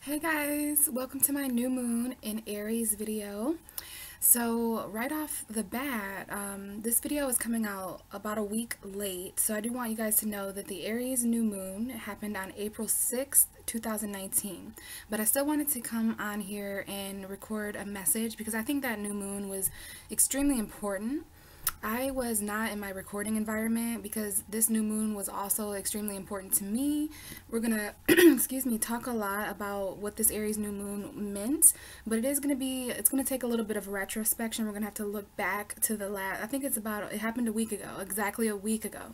Hey guys, welcome to my new moon in Aries video. So right off the bat, this video is coming out about a week late, so I do want you guys to know that the Aries new moon happened on April 6th, 2019. But I still wanted to come on here and record a message because I think that new moon was extremely important. I was not in my recording environment because this new moon was also extremely important to me. We're gonna, excuse me, talk a lot about what this Aries new moon meant, but it's gonna take a little bit of retrospection. We're gonna have to look back to the last, I think it happened a week ago, exactly a week ago.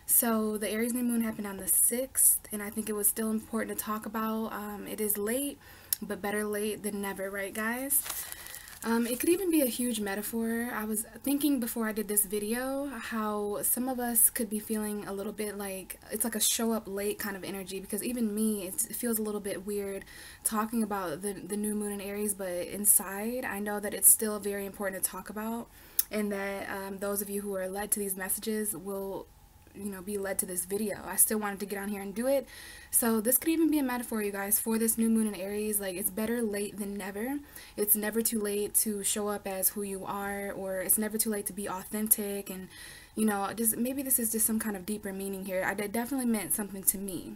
So the Aries new moon happened on the 6th, and I think it was still important to talk about. It is late, but better late than never, right guys? It could even be a huge metaphor. I was thinking before I did this video how some of us could be feeling a little bit like it's like a show up late kind of energy, because even me, it feels a little bit weird talking about the new moon in Aries, but inside I know that it's still very important to talk about, and that those of you who are led to these messages will be led to this video. I still wanted to get on here and do it. So this could even be a metaphor, you guys, for this new moon in Aries. Like, it's better late than never. It's never too late to show up as who you are, or it's never too late to be authentic. And just maybe this is just some kind of deeper meaning here. It definitely meant something to me.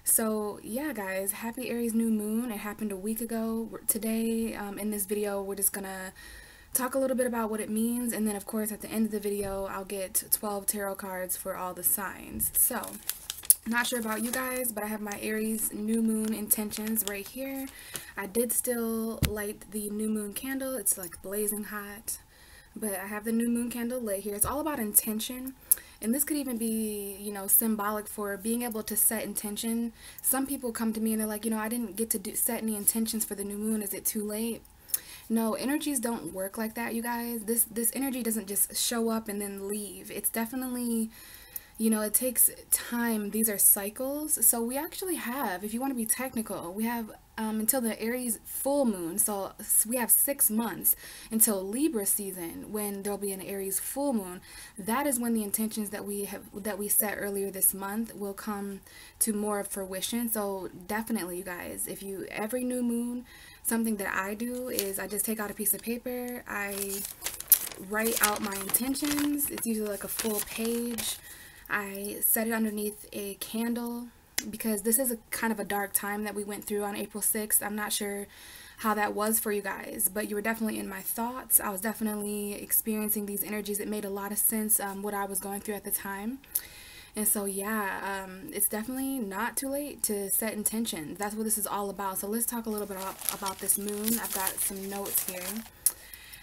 So yeah guys, happy Aries new moon. It happened a week ago. Today in this video we're just gonna talk a little bit about what it means, and then of course at the end of the video I'll get 12 tarot cards for all the signs. So not sure about you guys, but I have my Aries new moon intentions right here. I did still light the new moon candle. It's like blazing hot, but I have the new moon candle lit here. It's all about intention, and this could even be symbolic for being able to set intention. Some people come to me and they're like, I didn't get to set any intentions for the new moon. Is it too late? No, energies don't work like that, you guys. This energy doesn't just show up and then leave. It's definitely, it takes time. These are cycles. So we actually have, if you want to be technical, we have until the Aries full moon. So we have 6 months until Libra season, when there'll be an Aries full moon. That is when the intentions that we set earlier this month will come to more of fruition. So definitely, you guys, every new moon, something that I do is I just take out a piece of paper, I write out my intentions. It's usually like a full page. I set it underneath a candle, because this is a kind of a dark time that we went through on April 6th. I'm not sure how that was for you guys, but you were definitely in my thoughts. I was definitely experiencing these energies. It made a lot of sense what I was going through at the time. And so yeah, it's definitely not too late to set intentions. That's what this is all about. So let's talk a little bit about this moon. I've got some notes here.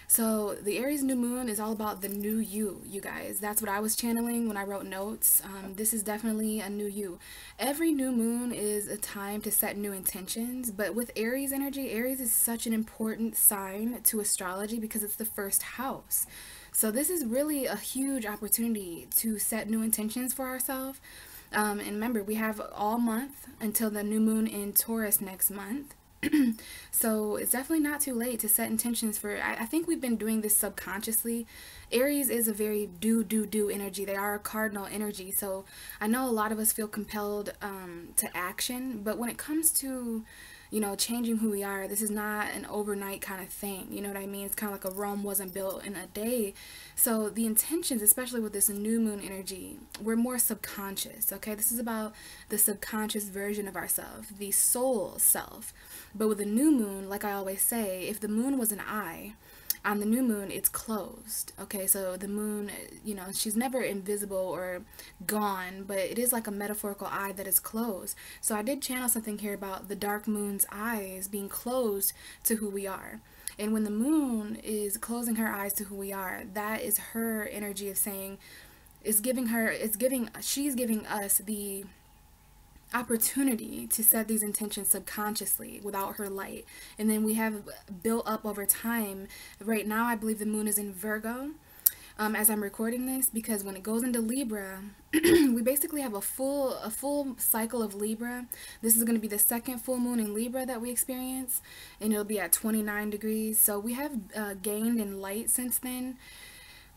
So the Aries new moon is all about the new you guys. That's what I was channeling when I wrote notes. This is definitely a new you. Every new moon is a time to set new intentions, but with Aries energy, Aries is such an important sign to astrology because it's the first house. So this is really a huge opportunity to set new intentions for ourselves. And remember, we have all month until the new moon in Taurus next month. So it's definitely not too late to set intentions for, I think we've been doing this subconsciously. Aries is a very do energy. They are a cardinal energy. So I know a lot of us feel compelled to action, but when it comes to changing who we are, this is not an overnight kind of thing. You know what I mean? It's kind of like a Rome wasn't built in a day. So the intentions, especially with this new moon energy, we're more subconscious, okay? This is about the subconscious version of ourselves, the soul self. But with the new moon, like I always say, if the moon was an eye, on the new moon it's closed. Okay, so the moon, she's never invisible or gone, but it is like a metaphorical eye that is closed. So I did channel something here about the dark moon's eyes being closed to who we are. And when the moon is closing her eyes to who we are, that is her energy of saying, she's giving us the opportunity to set these intentions subconsciously without her light. And then we have built up over time. Right now I believe the moon is in Virgo as I'm recording this, because when it goes into Libra, we basically have a full cycle of Libra. This is going to be the second full moon in Libra that we experience, and it'll be at 29 degrees. So we have gained in light since then.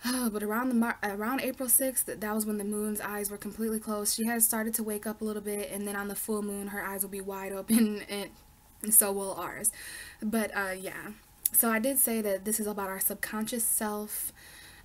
But around April 6th, that was when the moon's eyes were completely closed. She has started to wake up a little bit, and then on the full moon, her eyes will be wide open, and So will ours. But yeah. So I did say that this is about our subconscious self,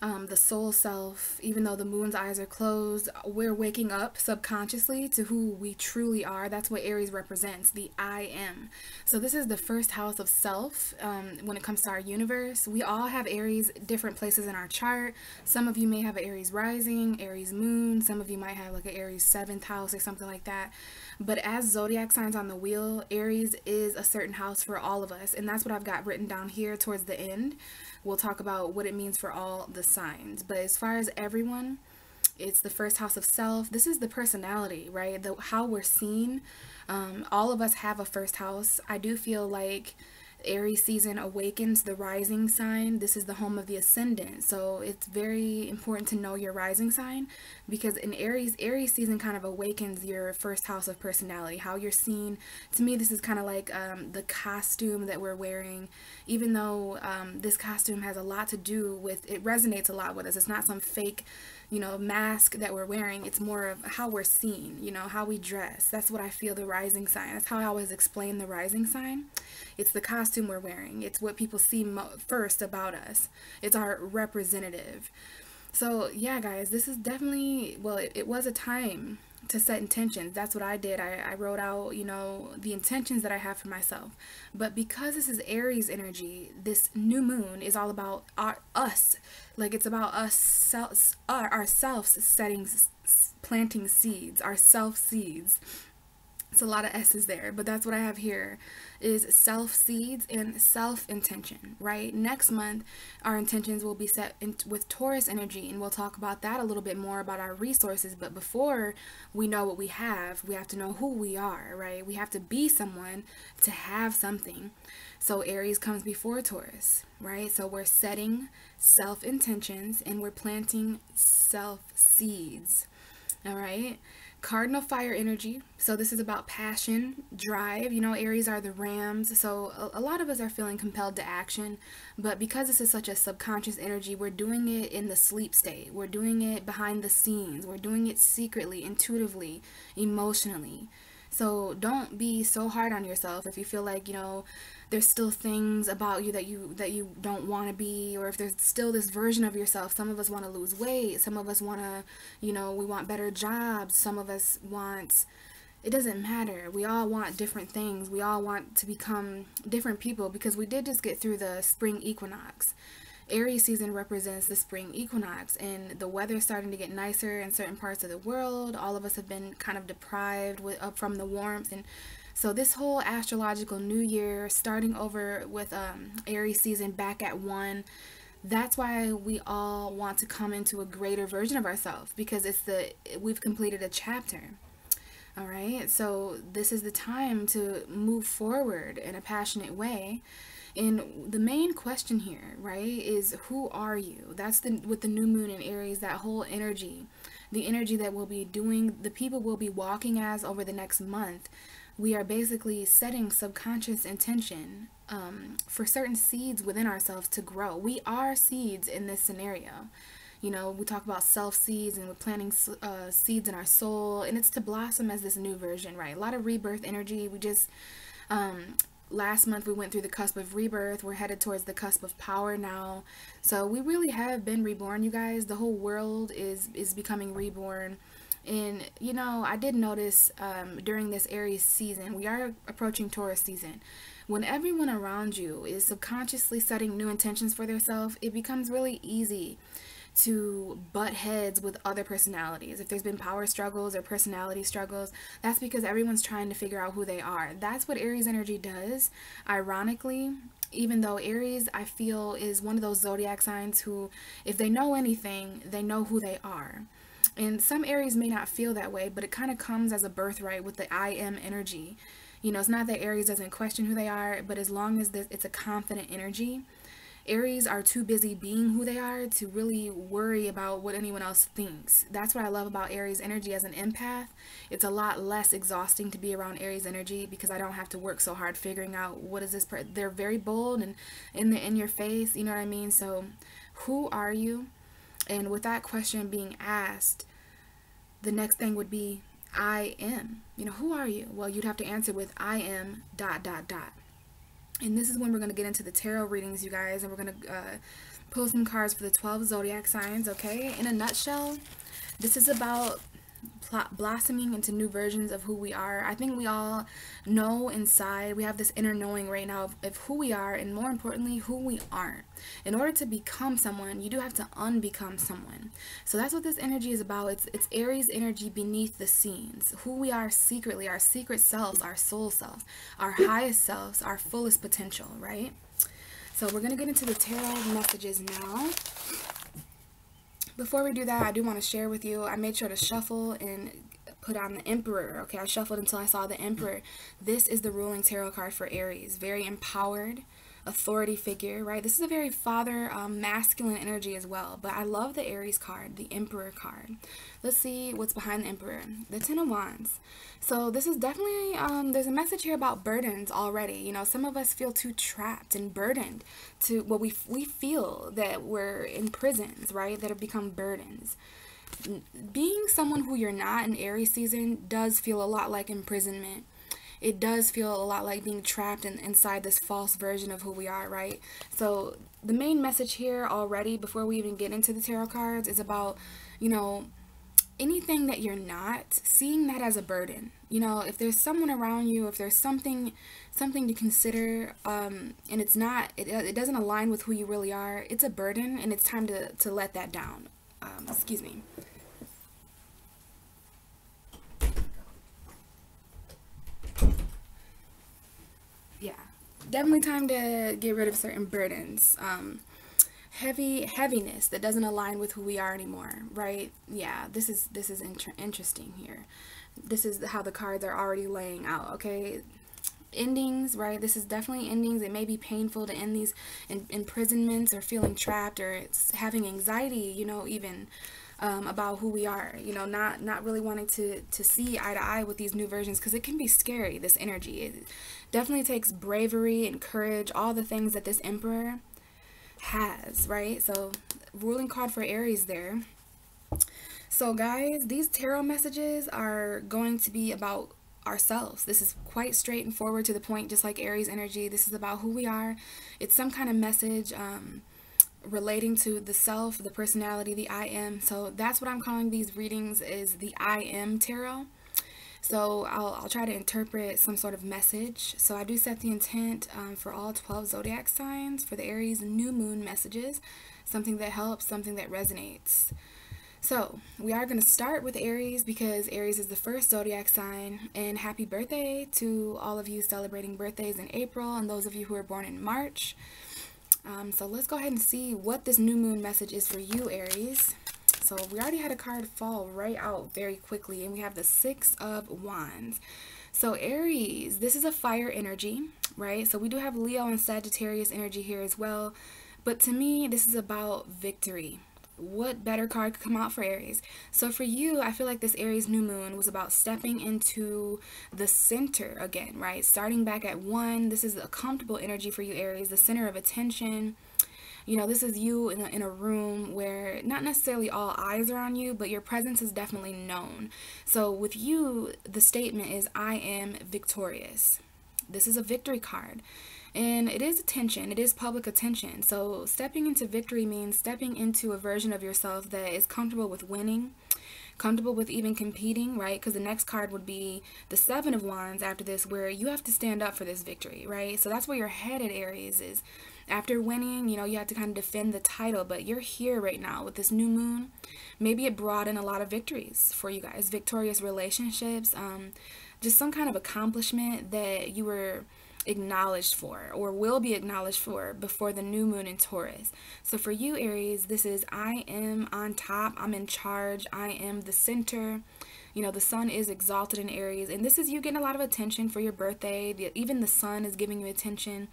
the soul self. Even though the moon's eyes are closed, we're waking up subconsciously to who we truly are. That's what Aries represents, the I am. So this is the first house of self when it comes to our universe. We all have Aries different places in our chart. Some of you may have an Aries rising, Aries moon. Some of you might have like an Aries 7th house or something like that. But as zodiac signs on the wheel, Aries is a certain house for all of us. And that's what I've got written down here towards the end. We'll talk about what it means for all the signs. But as far as everyone, it's the first house of self. This is the personality, right? How we're seen. All of us have a first house. I do feel like Aries season awakens the rising sign. This is the home of the ascendant. So it's very important to know your rising sign, because in Aries season kind of awakens your first house of personality, how you're seen. To me, this is kind of like the costume that we're wearing, even though this costume has a lot to do with, it resonates a lot with us. It's not some fake, mask that we're wearing. It's more of how we're seen, how we dress. That's what I feel the rising sign. That's how I always explain the rising sign. It's the costume we're wearing. It's what people see first about us. It's our representative. So yeah, guys, this is definitely, well, it was a time to set intentions. That's what I did. I wrote out, the intentions that I have for myself. But because this is Aries energy, this new moon is all about us. Like, it's about ourselves planting seeds, our self seeds. It's a lot of S's there, but that's what I have here is self seeds and self intention, right? Next month, our intentions will be set with Taurus energy, and we'll talk about that a little bit more about our resources. But before we know what we have to know who we are, right? We have to be someone to have something. So Aries comes before Taurus, right? So we're setting self intentions and we're planting self seeds, all right? Cardinal fire energy. So this is about passion, drive. Aries are the rams. So a lot of us are feeling compelled to action. But because this is such a subconscious energy, we're doing it in the sleep state. We're doing it behind the scenes. We're doing it secretly, intuitively, emotionally. So don't be so hard on yourself if you feel like, there's still things about you that you don't want to be, or if there's still this version of yourself. Some of us want to lose weight. Some of us want to, we want better jobs. Some of us want, it doesn't matter. We all want different things. We all want to become different people, because we did just get through the spring equinox. Aries season represents the spring equinox, and the weather's starting to get nicer in certain parts of the world. All of us have been kind of deprived from the warmth, and so this whole astrological new year, starting over with Aries season back at 1, that's why we all want to come into a greater version of ourselves, because we've completed a chapter. All right, so this is the time to move forward in a passionate way. And the main question here, right, is who are you? That's with the new moon in Aries, that whole energy, the energy that we'll be doing, the people we'll be walking as over the next month. We are basically setting subconscious intention for certain seeds within ourselves to grow. We are seeds in this scenario. We talk about self seeds, and we're planting seeds in our soul, and it's to blossom as this new version, right? A lot of rebirth energy. We just last month we went through the cusp of rebirth. We're headed towards the cusp of power now. So we really have been reborn, you guys. The whole world is becoming reborn. And I did notice during this Aries season, we are approaching Taurus season. When everyone around you is subconsciously setting new intentions for themselves, it becomes really easy to butt heads with other personalities. If there's been power struggles or personality struggles, that's because everyone's trying to figure out who they are. That's what Aries energy does. Ironically, even though Aries, I feel, is one of those zodiac signs who, if they know anything, they know who they are. And some Aries may not feel that way, but it kind of comes as a birthright with the I am energy. It's not that Aries doesn't question who they are, but as long as it's a confident energy, Aries are too busy being who they are to really worry about what anyone else thinks. That's what I love about Aries energy as an empath. It's a lot less exhausting to be around Aries energy, because I don't have to work so hard figuring out what is this. They're very bold and in your face, you know what I mean? So who are you? And with that question being asked, the next thing would be, I am. You know, who are you? Well, you'd have to answer with I am dot dot dot. And this is when we're going to get into the tarot readings, you guys, and we're going to pull some cards for the 12 zodiac signs, okay? In a nutshell, this is about blossoming into new versions of who we are. I think we all know inside, we have this inner knowing right now of who we are, and more importantly, who we aren't. In order to become someone, you do have to unbecome someone. So that's what this energy is about. It's Aries energy beneath the scenes. Who we are secretly, our secret selves, our soul selves, our highest selves, our fullest potential, right? So we're going to get into the tarot messages now. Before we do that, I do want to share with you, I made sure to shuffle and put on the Emperor. Okay, I shuffled until I saw the Emperor. This is the ruling tarot card for Aries. Very empowered, authority figure, right? This is a very father, masculine energy as well. But I love the Aries card, the Emperor card. Let's see what's behind the Emperor. The Ten of Wands. So this is definitely, there's a message here about burdens already. You know, some of us feel too trapped and burdened to, well, we feel that we're in prisons, right? That have become burdens. Being someone who you're not in Aries season does feel a lot like imprisonment. It does feel a lot like being trapped inside this false version of who we are, right? So the main message here already, before we even get into the tarot cards, is about, you know, anything that you're not, seeing that as a burden. You know, if there's someone around you, if there's something to consider, and it's not, it doesn't align with who you really are, it's a burden, and it's time to let that down. Excuse me. Yeah, definitely time to get rid of certain burdens. Heaviness that doesn't align with who we are anymore, right? Yeah, this is interesting here. This is how the cards are already laying out, okay? Endings, right? This is definitely endings. It may be painful to end these imprisonments, or feeling trapped, or it's having anxiety, you know, even about who we are, you know, not really wanting to see eye to eye with these new versions, because it can be scary, this energy. It definitely takes bravery and courage, all the things that this Emperor has, right? So ruling card for Aries there. So guys, these tarot messages are going to be about ourselves. This is quite straight and forward to the point, just like Aries energy. This is about who we are. It's some kind of message relating to the self, the personality, the I am. So that's what I'm calling these readings, is the I am tarot. So I'll try to interpret some sort of message. So I do set the intent for all 12 zodiac signs for the Aries new moon messages, something that helps, something that resonates. So we are going to start with Aries, because Aries is the first zodiac sign, and happy birthday to all of you celebrating birthdays in April and those of you who are born in March. So let's go ahead and see what this new moon message is for you, Aries. So we already had a card fall right out very quickly, and we have the Six of Wands. So Aries, this is a fire energy, right? So we do have Leo and Sagittarius energy here as well. But to me, this is about victory. What better card could come out for Aries? So for you, I feel like this Aries new moon was about stepping into the center again, right? Starting back at 1. This is a comfortable energy for you, Aries, the center of attention. You know, this is you in a room where not necessarily all eyes are on you, but your presence is definitely known. So with you, the statement is, I am victorious. This is a victory card. And it is attention. It is public attention. So stepping into victory means stepping into a version of yourself that is comfortable with winning, comfortable with even competing, right? Because the next card would be the Seven of Wands after this, where you have to stand up for this victory, right? So that's where you're headed, Aries, is after winning, you know, you have to kind of defend the title, but you're here right now with this new moon. Maybe it brought in a lot of victories for you guys, victorious relationships, just some kind of accomplishment that you were acknowledged for, or will be acknowledged for, before the new moon in Taurus. So for you, Aries, this is, I am on top, I'm in charge, I am the center. You know, the sun is exalted in Aries, and this is you getting a lot of attention for your birthday. Even the sun is giving you attention.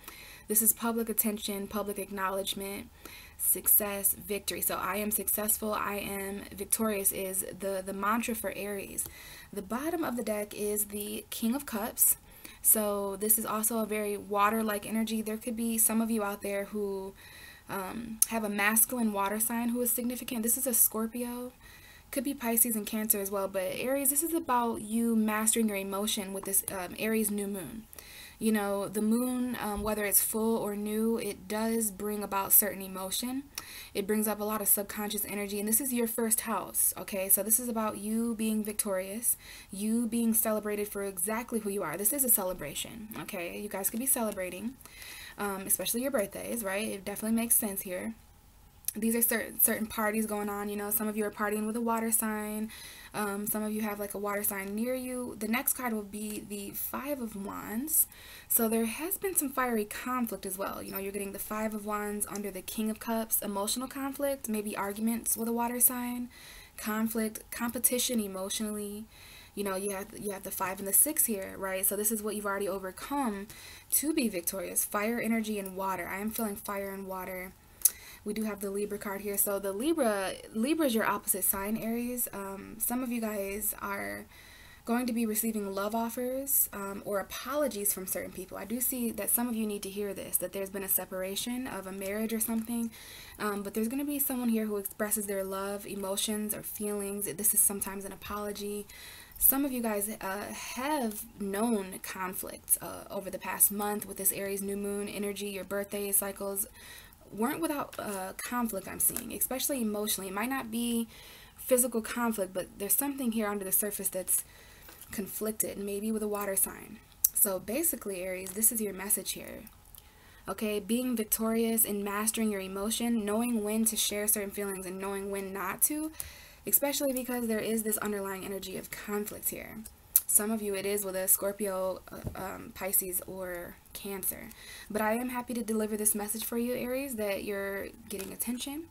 This is public attention, public acknowledgement, success, victory. So I am successful, I am victorious is the mantra for Aries. The bottom of the deck is the King of Cups. So this is also a very water-like energy. There could be some of you out there who have a masculine water sign who is significant. This is a Scorpio. Could be Pisces and Cancer as well, but Aries, this is about you mastering your emotion with this Aries new moon. You know, the moon, whether it's full or new, it does bring about certain emotion. It brings up a lot of subconscious energy, and this is your first house, okay? So this is about you being victorious, you being celebrated for exactly who you are. This is a celebration, okay? You guys could be celebrating, especially your birthdays, right? It definitely makes sense here. These are certain parties going on. You know, some of you are partying with a water sign. Some of you have like a water sign near you. The next card will be the Five of Wands. So there has been some fiery conflict as well. You know, you're getting the Five of Wands under the King of Cups, emotional conflict, maybe arguments with a water sign, conflict, competition emotionally. You know, you have the 5 and the 6 here, right? So this is what you've already overcome to be victorious. Fire, energy, and water. I am feeling fire and water. We do have the Libra card here. So the Libra is your opposite sign, Aries. Some of you guys are going to be receiving love offers or apologies from certain people. I do see that some of you need to hear this, that there's been a separation of a marriage or something, but there's going to be someone here who expresses their love, emotions, or feelings. This is sometimes an apology. Some of you guys have known conflict over the past month with this Aries new moon energy. Your birthday cycles weren't without conflict, I'm seeing, especially emotionally. It might not be physical conflict, but there's something here under the surface that's conflicted, maybe with a water sign. So basically, Aries, this is your message here. Okay, being victorious in mastering your emotion, knowing when to share certain feelings and knowing when not to, especially because there is this underlying energy of conflict here. Some of you, it is with a Scorpio, Pisces, or Cancer. But I am happy to deliver this message for you, Aries, that you're getting attention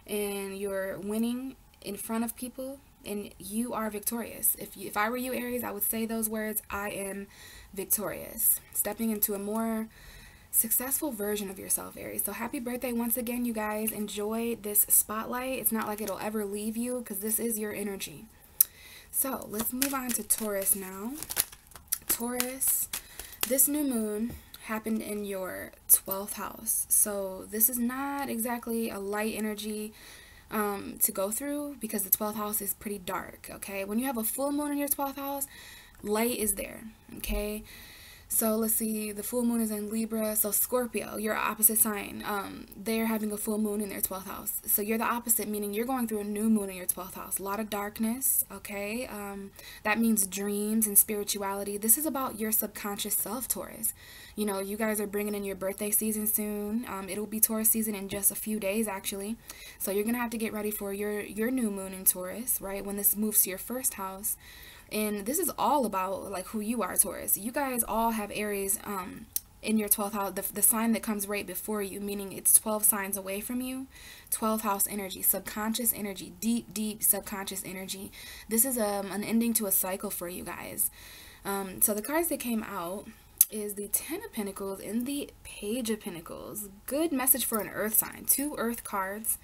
and you're winning in front of people and you are victorious. If I were you, Aries, I would say those words: I am victorious. Stepping into a more successful version of yourself, Aries. So happy birthday once again, you guys. Enjoy this spotlight. It's not like it'll ever leave you because this is your energy. So let's move on to Taurus now. Taurus, this new moon happened in your 12th house. So this is not exactly a light energy to go through because the 12th house is pretty dark, okay? When you have a full moon in your 12th house, light is there, okay? So let's see, the full moon is in Libra. So Scorpio, your opposite sign, they're having a full moon in their 12th house. So you're the opposite, meaning you're going through a new moon in your 12th house. A lot of darkness, okay? That means dreams and spirituality. This is about your subconscious self, Taurus. You know, you guys are bringing in your birthday season soon. It'll be Taurus season in just a few days, actually. So you're going to have to get ready for your new moon in Taurus, right? When this moves to your first house. And this is all about like who you are, Taurus. You guys all have Aries in your 12th house, the sign that comes right before you, meaning it's 12 signs away from you. 12th house energy, subconscious energy, deep subconscious energy. This is an ending to a cycle for you guys. So the cards that came out is the Ten of Pentacles and the Page of Pentacles. Good message for an earth sign. 2 earth cards.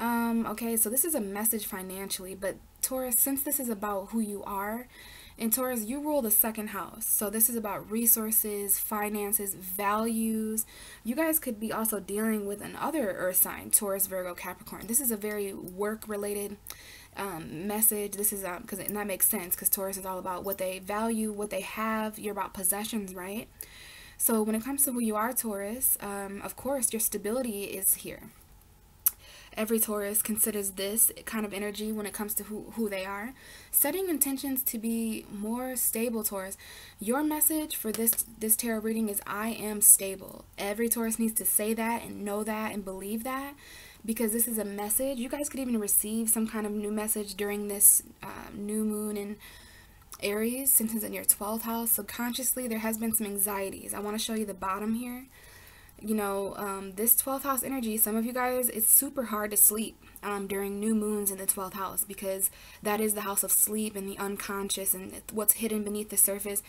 Okay, so this is a message financially, but Taurus, since this is about who you are, in Taurus, you rule the second house. So this is about resources, finances, values. You guys could be also dealing with another earth sign, Taurus, Virgo, Capricorn. This is a very work-related message. This is, and that makes sense because Taurus is all about what they value, what they have. You're about possessions, right? So when it comes to who you are, Taurus, of course, your stability is here. Every Taurus considers this kind of energy when it comes to who they are. Setting intentions to be more stable, Taurus. Your message for this tarot reading is I am stable. Every Taurus needs to say that and know that and believe that because this is a message. You guys could even receive some kind of new message during this new moon in Aries, since it's in your 12th house. Subconsciously, there has been some anxieties. I want to show you the bottom here. You know, this 12th house energy, some of you guys, it's super hard to sleep during new moons in the 12th house because that is the house of sleep and the unconscious and what's hidden beneath the surface.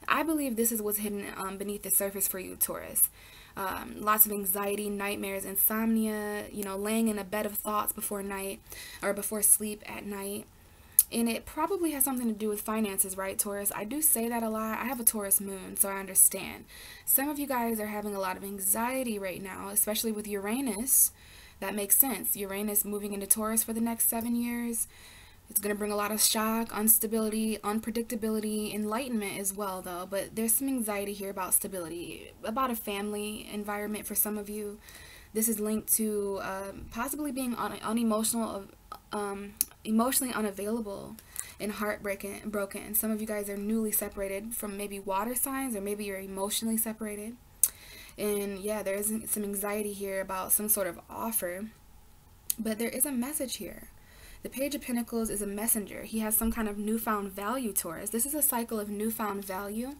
I believe this is what's hidden beneath the surface for you, Taurus. Lots of anxiety, nightmares, insomnia, you know, laying in a bed of thoughts before night or before sleep at night. And it probably has something to do with finances, right, Taurus? I do say that a lot. I have a Taurus moon, so I understand. Some of you guys are having a lot of anxiety right now, especially with Uranus. That makes sense. Uranus moving into Taurus for the next 7 years. It's going to bring a lot of shock, instability, unpredictability, enlightenment as well, though. But there's some anxiety here about stability, about a family environment for some of you. This is linked to possibly being unemotional, emotionally unavailable and broken. Some of you guys are newly separated from maybe water signs, or maybe you're emotionally separated. And yeah, there is some anxiety here about some sort of offer. But there is a message here. The Page of Pentacles is a messenger. He has some kind of newfound value, Taurus. This is a cycle of newfound value.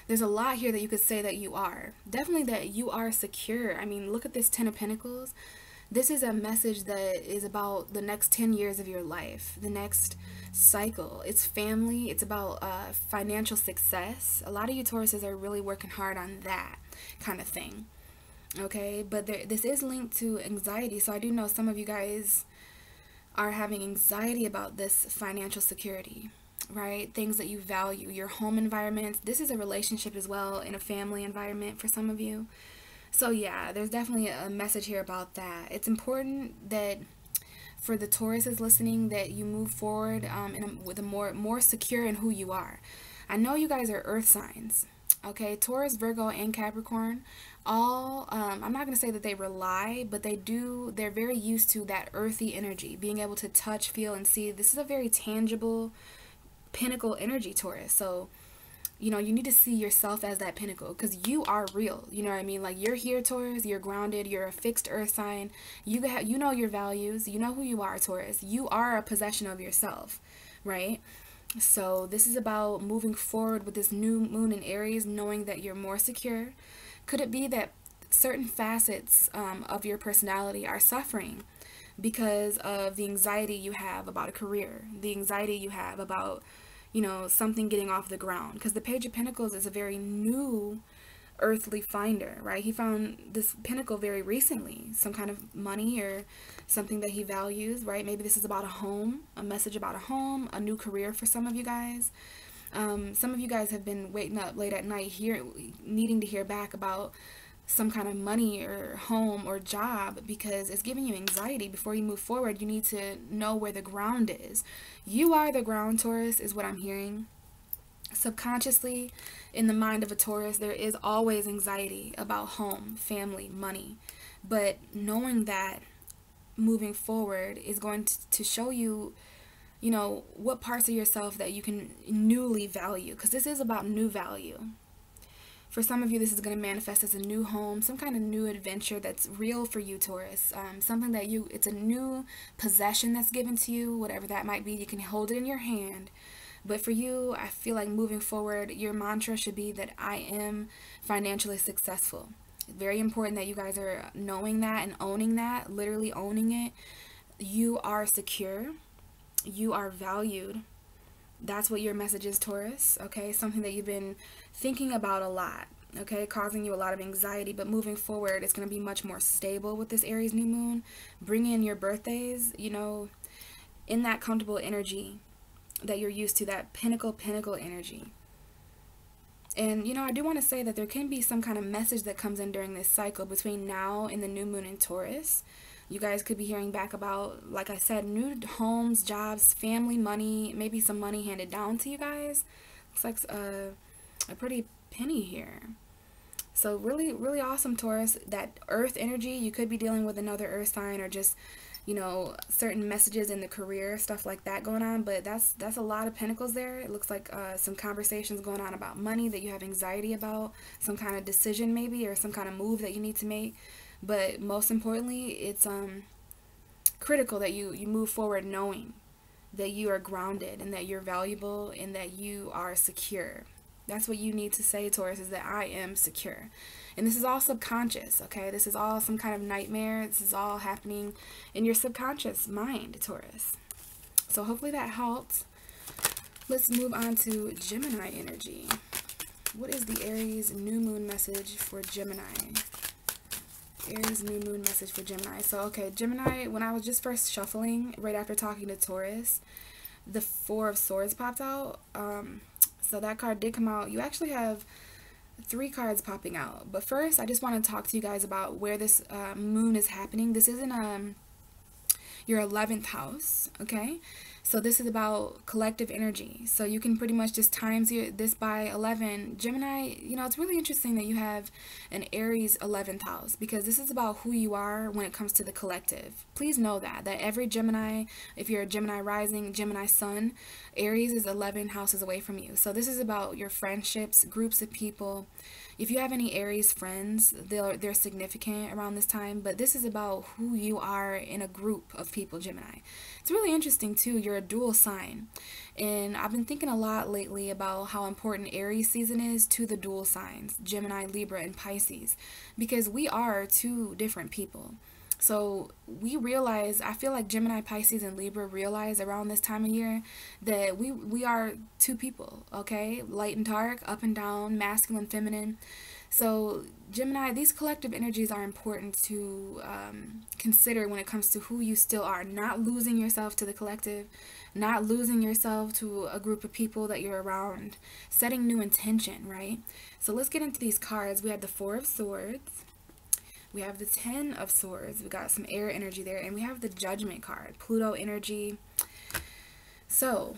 There's a lot here that you could say that you are. Definitely that you are secure. I mean, look at this Ten of Pentacles. This is a message that is about the next 10 years of your life, the next cycle. It's family. It's about financial success. A lot of you Tauruses are really working hard on that kind of thing. Okay, but this is linked to anxiety. So I do know some of you guys are having anxiety about this financial security, right? Things that you value, your home environment. This is a relationship as well, in a family environment for some of you. So yeah, there's definitely a message here about that. It's important that for the Tauruses listening, that you move forward with a more secure in who you are. I know you guys are earth signs. Okay, Taurus, Virgo, and Capricorn, all, I'm not going to say that they rely, but they're very used to that earthy energy, being able to touch, feel, and see. This is a very tangible pinnacle energy, Taurus. So, you know, you need to see yourself as that pinnacle, because you are real. You know what I mean? Like, you're here, Taurus, you're grounded, you're a fixed earth sign. You know your values, you know who you are, Taurus. You are a possession of yourself, right? So this is about moving forward with this new moon in Aries, knowing that you're more secure. Could it be that certain facets of your personality are suffering because of the anxiety you have about a career, the anxiety you have about, you know, something getting off the ground? Because the Page of Pentacles is a very new earthly finder, right? He found this pinnacle very recently, some kind of money or something that he values, right? Maybe this is about a home, a message about a home, a new career for some of you guys. Some of you guys have been waking up late at night here, needing to hear back about some kind of money or home or job, because it's giving you anxiety. Before you move forward, you need to know where the ground is. You are the ground, Taurus, is what I'm hearing. Subconsciously, in the mind of a Taurus, there is always anxiety about home, family, money. But knowing that moving forward is going to show you, you know, what parts of yourself that you can newly value. Because this is about new value. For some of you, this is going to manifest as a new home, some kind of new adventure that's real for you, Taurus. Something that it's a new possession that's given to you, whatever that might be. You can hold it in your hand. But for you, I feel like moving forward, your mantra should be that I am financially successful. Very important that you guys are knowing that and owning that, literally owning it. You are secure. You are valued. That's what your message is, Taurus. Okay, something that you've been thinking about a lot. Okay, causing you a lot of anxiety. But moving forward, it's going to be much more stable with this Aries new moon. Bring in your birthdays, you know, in that comfortable energy that you're used to, that pinnacle energy. And, you know, I do want to say that there can be some kind of message that comes in during this cycle between now and the new moon in Taurus. You guys could be hearing back about, like I said, new homes, jobs, family, money, maybe some money handed down to you guys. Looks like a pretty penny here. So really, really awesome, Taurus. That earth energy, you could be dealing with another earth sign, or just, you know, certain messages in the career, stuff like that going on. But that's a lot of pentacles there. It looks like some conversations going on about money that you have anxiety about, some kind of decision maybe, or some kind of move that you need to make. But most importantly, it's critical that you move forward knowing that you are grounded and that you're valuable and that you are secure. That's what you need to say, Taurus, is that I am secure. And this is all subconscious, okay? This is all some kind of nightmare. This is all happening in your subconscious mind, Taurus. So hopefully that helped. Let's move on to Gemini energy. What is the Aries new moon message for Gemini? Aries new moon message for Gemini. So, okay, Gemini, when I was just first shuffling, right after talking to Taurus, the Four of Swords popped out. So that card did come out. You actually have 3 cards popping out. But first, I just want to talk to you guys about where this moon is happening. This is in your 11th house, okay? So this is about collective energy. So you can pretty much just times this by 11. Gemini, it's really interesting that you have an Aries 11th house, because this is about who you are when it comes to the collective. Please know that every Gemini, if you're a Gemini rising, Gemini sun, Aries is 11 houses away from you. So this is about your friendships, groups of people. If you have any Aries friends, they're significant around this time, but this is about who you are in a group of people, Gemini. It's really interesting too. You're a dual sign, and I've been thinking a lot lately about how important Aries season is to the dual signs, Gemini, Libra, and Pisces, because we are two different people. So we realize, I feel like Gemini, Pisces, and Libra realize around this time of year that we are two people, okay? Light and dark, up and down, masculine, feminine. So Gemini, these collective energies are important to consider when it comes to who you still are. Not losing yourself to the collective, not losing yourself to a group of people that you're around. Setting new intention, right? So let's get into these cards. We have the Four of Swords. We have the Ten of Swords. We got some air energy there. And we have the Judgment card. Pluto energy. So,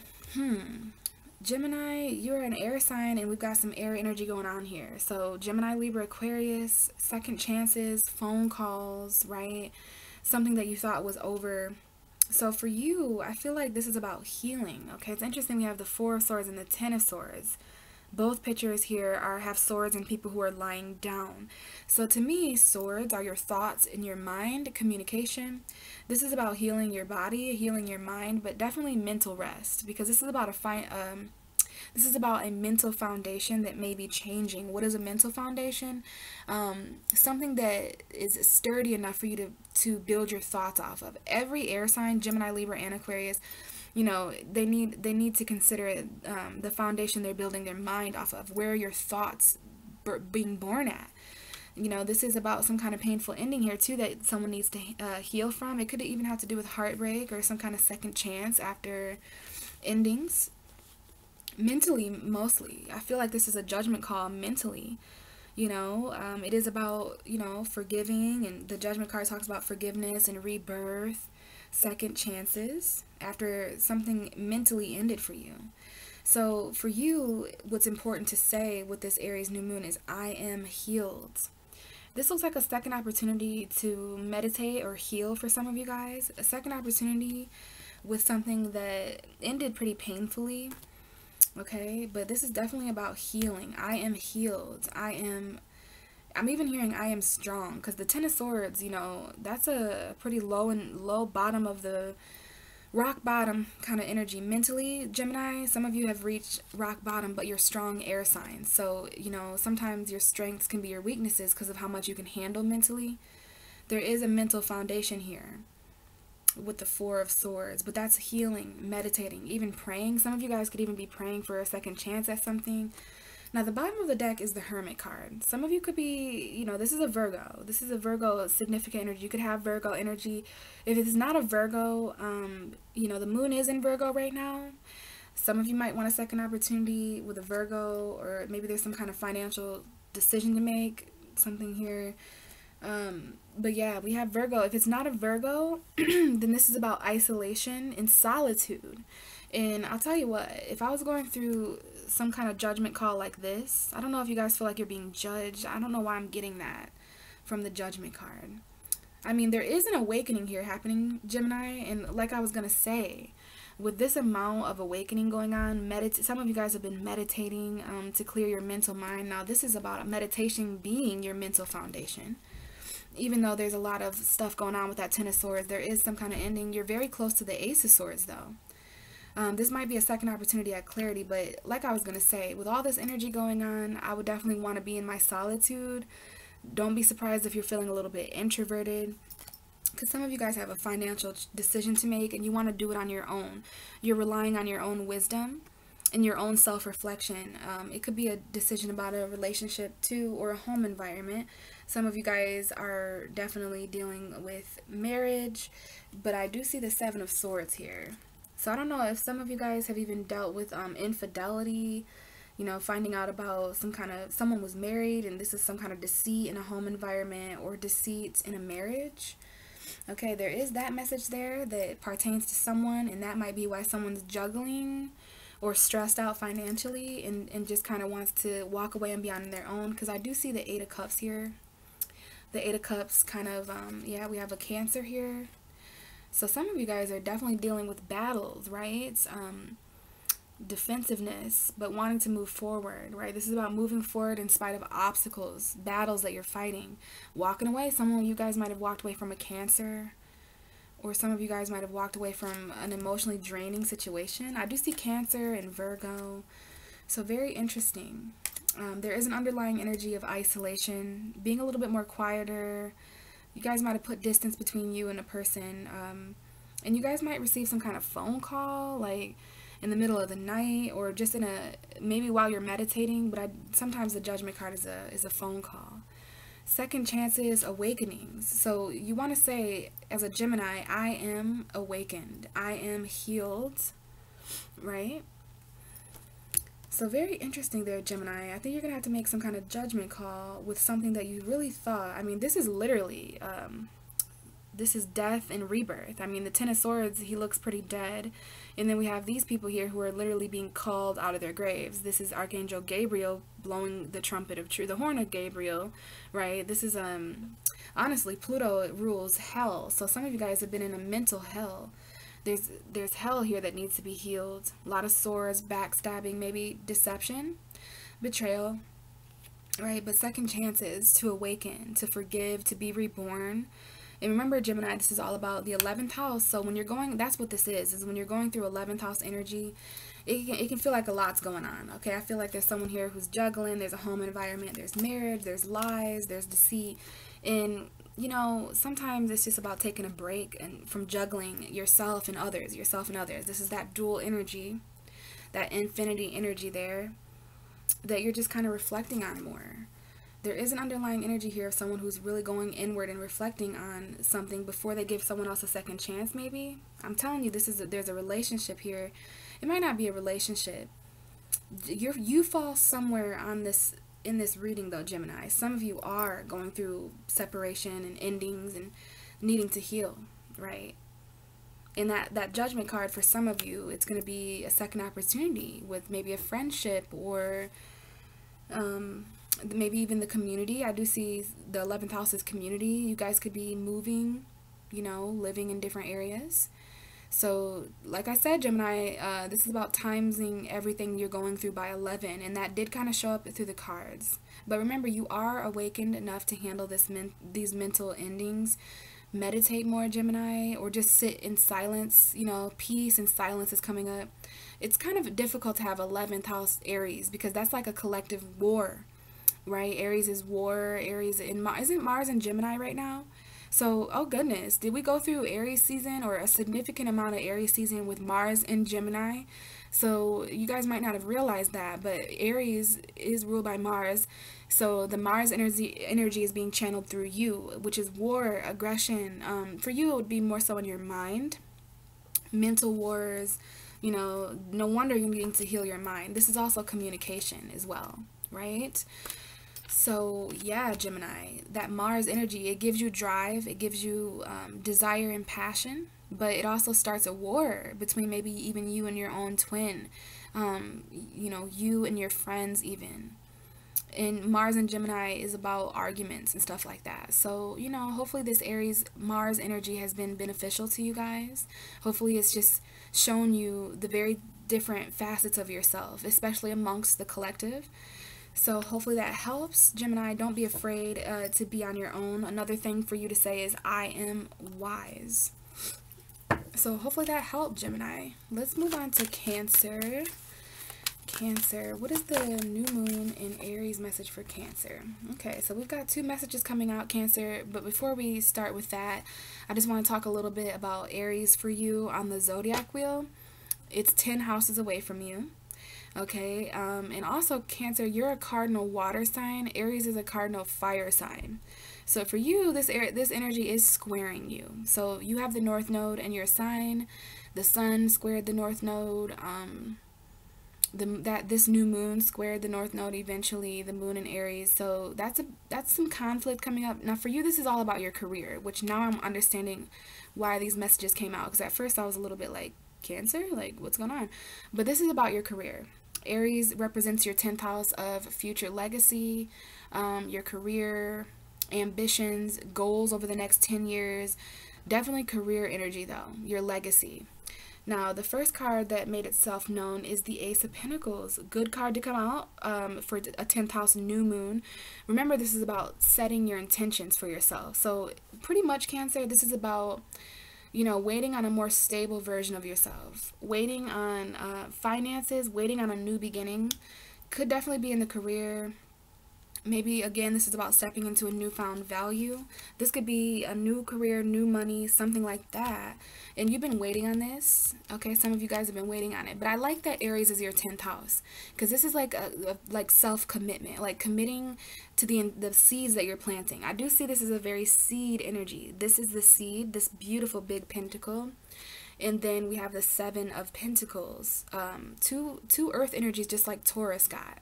Gemini, you're an air sign, and we've got some air energy going on here. So Gemini, Libra, Aquarius, second chances, phone calls, right? Something that you thought was over. So for you, I feel like this is about healing, okay? It's interesting we have the Four of Swords and the Ten of Swords. Both pictures here have swords and people who are lying down. So to me, swords are your thoughts in your mind, communication. This is about healing your body, healing your mind, but definitely mental rest, because this is about a mental foundation that may be changing. What is a mental foundation? Something that is sturdy enough for you to build your thoughts off of. Every air sign, Gemini, Libra, and Aquarius, they need to consider the foundation they're building their mind off of, where your thoughts being born at. This is about some kind of painful ending here too that someone needs to heal from. It could even have to do with heartbreak or some kind of second chance after endings. Mentally, mostly, I feel like this is a judgment call mentally. It is about, forgiving, and the Judgment card talks about forgiveness and rebirth, second chances after something mentally ended for you. So for you, what's important to say with this Aries new moon is, I am healed. This looks like a second opportunity to meditate or heal for some of you guys. A second opportunity with something that ended pretty painfully. Okay, but this is definitely about healing. I am healed. I'm even hearing I am strong, because the Ten of Swords, that's a pretty low bottom of the rock bottom kind of energy. Mentally, Gemini, some of you have reached rock bottom, but you're strong air signs. So, sometimes your strengths can be your weaknesses because of how much you can handle mentally. There is a mental foundation here with the Four of Swords, but that's healing, meditating, even praying. Some of you guys could even be praying for a second chance at something. Now, the bottom of the deck is the Hermit card. Some of you could be, this is a Virgo. This is a Virgo significant energy. You could have Virgo energy. If it's not a Virgo, the moon is in Virgo right now. Some of you might want a second opportunity with a Virgo, or maybe there's some kind of financial decision to make, something here. But yeah, we have Virgo. If it's not a Virgo, then this is about isolation and solitude. And I'll tell you what, if I was going through some kind of judgment call like this, I don't know if you guys feel like you're being judged. I don't know why I'm getting that from the Judgment card. I mean, there is an awakening here happening, Gemini, and like I was going to say, with this amount of awakening going on, some of you guys have been meditating to clear your mental mind. Now, this is about a meditation being your mental foundation. Even though there's a lot of stuff going on with that Ten of Swords, there is some kind of ending. You're very close to the Ace of Swords, though. This might be a second opportunity at clarity, but like I was going to say, with all this energy going on, I would definitely want to be in my solitude. Don't be surprised if you're feeling a little bit introverted, because some of you guys have a financial decision to make and you want to do it on your own. You're relying on your own wisdom and your own self-reflection. It could be a decision about a relationship too, or a home environment. Some of you guys are definitely dealing with marriage, but I do see the Seven of Swords here. So I don't know if some of you guys have even dealt with infidelity, finding out about someone was married and this is some kind of deceit in a home environment or deceit in a marriage. Okay, there is that message there that pertains to someone, and that might be why someone's juggling or stressed out financially and just kind of wants to walk away and be on their own. Because I do see the Eight of Cups here. The Eight of Cups kind of, yeah, we have a Cancer here. So some of you guys are definitely dealing with battles, right? Defensiveness, but wanting to move forward, right? This is about moving forward in spite of obstacles, battles that you're fighting. Walking away, some of you guys might have walked away from a Cancer, or some of you guys might have walked away from an emotionally draining situation. I do see Cancer and Virgo, so very interesting. There is an underlying energy of isolation, being a little bit more quieter. You guys might have put distance between you and a person, and you guys might receive some kind of phone call, like in the middle of the night, or just in maybe while you're meditating. But sometimes the Judgment card is a phone call. Second chances, awakenings. So you want to say, as a Gemini, I am awakened, I am healed, right? So very interesting there, Gemini. I think you're gonna have to make some kind of judgment call with something that you really thought. I mean, this is literally this is death and rebirth. I mean, the Ten of Swords, he looks pretty dead. And then we have these people here who are literally being called out of their graves. This is Archangel Gabriel blowing the trumpet of truth, the horn of Gabriel, right? This is, honestly, Pluto rules hell. So some of you guys have been in a mental hell. There's hell here that needs to be healed. A lot of swords, backstabbing, maybe deception, betrayal, right? But second chances to awaken, to forgive, to be reborn. And remember, Gemini, this is all about the 11th house. So when you're going, that's what this is when you're going through 11th house energy, it can feel like a lot's going on, okay? I feel like there's someone here who's juggling. There's a home environment. There's marriage. There's lies. There's deceit. And, you know, sometimes it's just about taking a break and from juggling yourself and others. This is that dual energy, that infinity energy there that you're just kind of reflecting on more. There is an underlying energy here of someone who's really going inward and reflecting on something before they give someone else a second chance, maybe. I'm telling you, there's a relationship here. It might not be a relationship. You fall somewhere on this, in this reading though, Gemini. Some of you are going through separation and endings and needing to heal, right? And that Judgment card, for some of you, it's going to be a second opportunity with maybe a friendship or maybe even the community. I do see the 11th house as community. You guys could be moving, you know, living in different areas. So like I said, Gemini, this is about timesing everything you're going through by 11, and that did kind of show up through the cards. But remember, you are awakened enough to handle these mental endings. Meditate more, Gemini, or just sit in silence. You know, peace and silence is coming up. It's kind of difficult to have 11th house Aries because that's like a collective war, right? Aries is war. Aries isn't Mars in Gemini right now? So, oh goodness, did we go through Aries season, or a significant amount of Aries season with Mars in Gemini? So you guys might not have realized that, but Aries is ruled by Mars. So the Mars energy is being channeled through you, which is war, aggression. For you, it would be more so in your mind, mental wars. You know, no wonder you're needing to heal your mind. This is also communication as well, right? So yeah, Gemini, that Mars energy, it gives you drive, it gives you desire and passion, but it also starts a war between maybe even you and your own twin, you know, you and your friends even. And Mars and Gemini is about arguments and stuff like that. So, you know, hopefully this Aries Mars energy has been beneficial to you guys. Hopefully it's just shown you the very different facets of yourself, especially amongst the collective. So hopefully that helps. Gemini, don't be afraid to be on your own. Another thing for you to say is, I am wise. So hopefully that helped, Gemini. Let's move on to Cancer. Cancer, what is the new moon in Aries message for Cancer? Okay, so we've got two messages coming out, Cancer, but before we start with that, I just want to talk a little bit about Aries for you on the zodiac wheel. It's 10 houses away from you. Okay, and also Cancer, you're a cardinal water sign. Aries is a cardinal fire sign. So for you, this energy is squaring you. So you have the North Node in your sign. The Sun squared the North Node. that this new moon squared the North Node eventually, the moon in Aries. So that's some conflict coming up. Now for you, this is all about your career, which now I'm understanding why these messages came out. Because at first I was a little bit like, Cancer? Like, what's going on? But this is about your career. Aries represents your 10th house of future legacy, your career, ambitions, goals over the next 10 years. Definitely career energy though, your legacy. Now, the first card that made itself known is the Ace of Pentacles. Good card to come out for a 10th house new moon. Remember, this is about setting your intentions for yourself. So pretty much, Cancer, this is about, you know, waiting on a more stable version of yourself. Waiting on finances, waiting on a new beginning. Could definitely be in the career. Maybe, again, this is about stepping into a newfound value. This could be a new career, new money, something like that. And you've been waiting on this. Okay, some of you guys have been waiting on it. But I like that Aries is your 10th house. Because this is like like self-commitment. Like committing to the seeds that you're planting. I do see this as a very seed energy. This is the seed, this beautiful big pentacle. And then we have the 7 of Pentacles. Two earth energies just like Taurus got.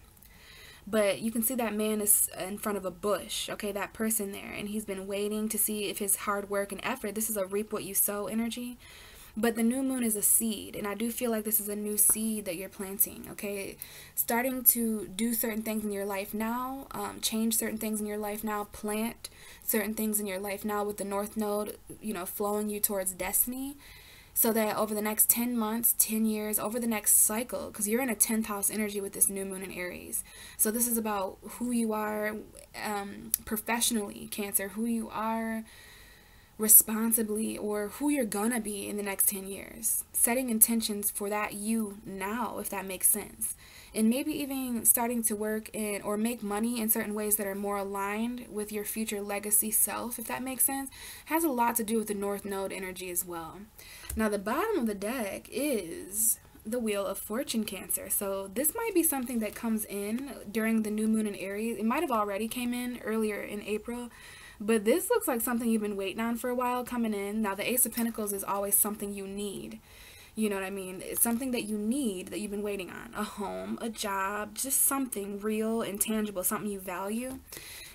But you can see that man is in front of a bush, okay, that person there, and he's been waiting to see if his hard work and effort, this is a reap what you sow energy. But the new moon is a seed, and I do feel like this is a new seed that you're planting, okay? Starting to do certain things in your life now, change certain things in your life now, plant certain things in your life now with the North Node, you know, flowing you towards destiny. So that over the next 10 months, 10 years, over the next cycle, because you're in a 10th house energy with this new moon in Aries. So this is about who you are professionally, Cancer, who you are responsibly, or who you're gonna be in the next 10 years. Setting intentions for that you now, if that makes sense. And maybe even starting to work in or make money in certain ways that are more aligned with your future legacy self, if that makes sense. Has a lot to do with the North Node energy as well. Now the bottom of the deck is the Wheel of Fortune, Cancer. So this might be something that comes in during the new moon in Aries. It might have already came in earlier in April. But this looks like something you've been waiting on for a while coming in. Now the Ace of Pentacles is always something you need. You know what I mean? It's something that you need, that you've been waiting on. A home, a job, just something real and tangible, something you value.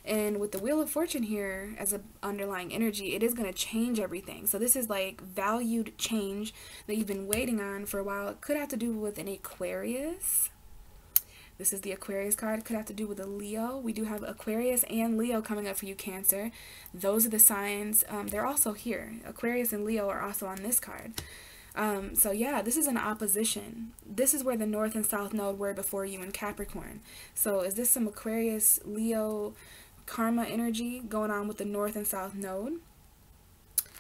And with the Wheel of Fortune here as an underlying energy, it is going to change everything. So this is like valued change that you've been waiting on for a while. It could have to do with an Aquarius. This is the Aquarius card. It could have to do with a Leo. We do have Aquarius and Leo coming up for you, Cancer. Those are the signs. They're also here. Aquarius and Leo are also on this card. So yeah, this is an opposition. This is where the North and South Node were before you in Capricorn. So is this some Aquarius, Leo, karma energy going on with the North and South Node?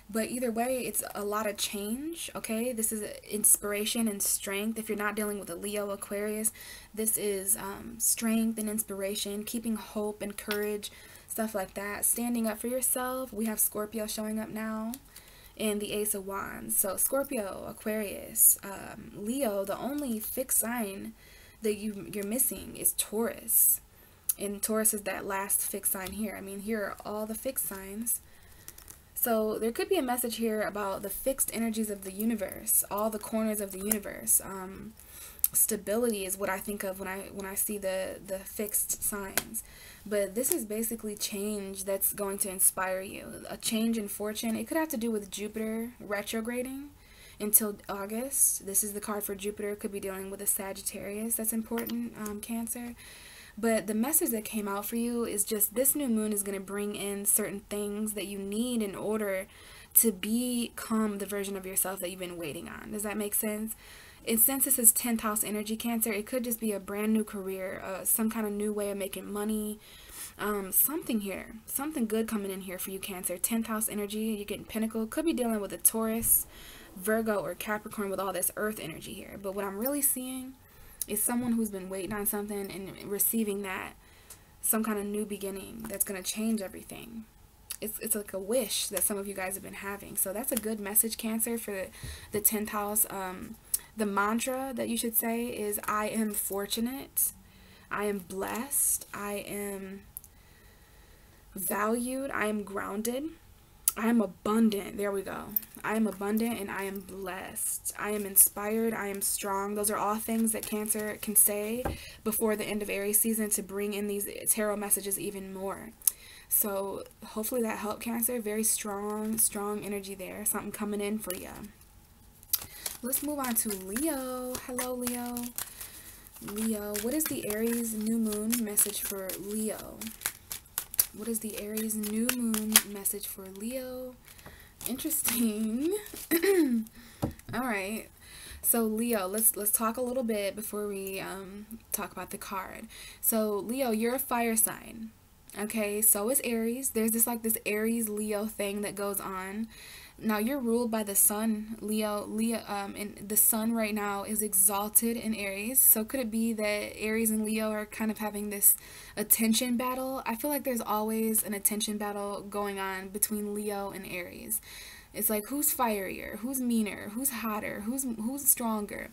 But either way, it's a lot of change, okay? This is inspiration and strength. If you're not dealing with a Leo, Aquarius, this is strength and inspiration, keeping hope and courage, stuff like that. Standing up for yourself. We have Scorpio showing up now. And the Ace of Wands. So Scorpio, Aquarius, Leo, the only fixed sign that you're missing is Taurus. And Taurus is that last fixed sign here. I mean, here are all the fixed signs. So there could be a message here about the fixed energies of the universe, all the corners of the universe. Stability is what I think of when I see the fixed signs. But this is basically change that's going to inspire you. A change in fortune. It could have to do with Jupiter retrograding until August. This is the card for Jupiter. Could be dealing with a Sagittarius. That's important, Cancer. But the message that came out for you is just this new moon is going to bring in certain things that you need in order to become the version of yourself that you've been waiting on. Does that make sense? And since this is 10th house energy, Cancer, it could just be a brand new career, some kind of new way of making money, something here, something good coming in here for you, Cancer. 10th house energy, you're getting Pinnacle, could be dealing with a Taurus, Virgo, or Capricorn with all this earth energy here. But what I'm really seeing is someone who's been waiting on something and receiving that, some kind of new beginning that's going to change everything. It's like a wish that some of you guys have been having. So that's a good message, Cancer, for the 10th house. The mantra that you should say is, I am fortunate, I am blessed, I am valued, I am grounded, I am abundant. There we go. I am abundant and I am blessed. I am inspired. I am strong. Those are all things that Cancer can say before the end of Aries season to bring in these tarot messages even more. So hopefully that helped, Cancer. Very strong, strong energy there. Something coming in for you. Let's move on to Leo. Hello, Leo. Leo, what is the Aries new moon message for Leo? What is the Aries new moon message for Leo? Interesting. All right. So Leo, let's talk a little bit before we talk about the card. So Leo, you're a fire sign. Okay, so is Aries. There's this Aries Leo thing that goes on. Now you're ruled by the sun, Leo, and the sun right now is exalted in Aries. So could it be that Aries and Leo are kind of having this attention battle? I feel like there's always an attention battle going on between Leo and Aries. It's like, who's fierier, who's meaner, who's hotter, who's stronger.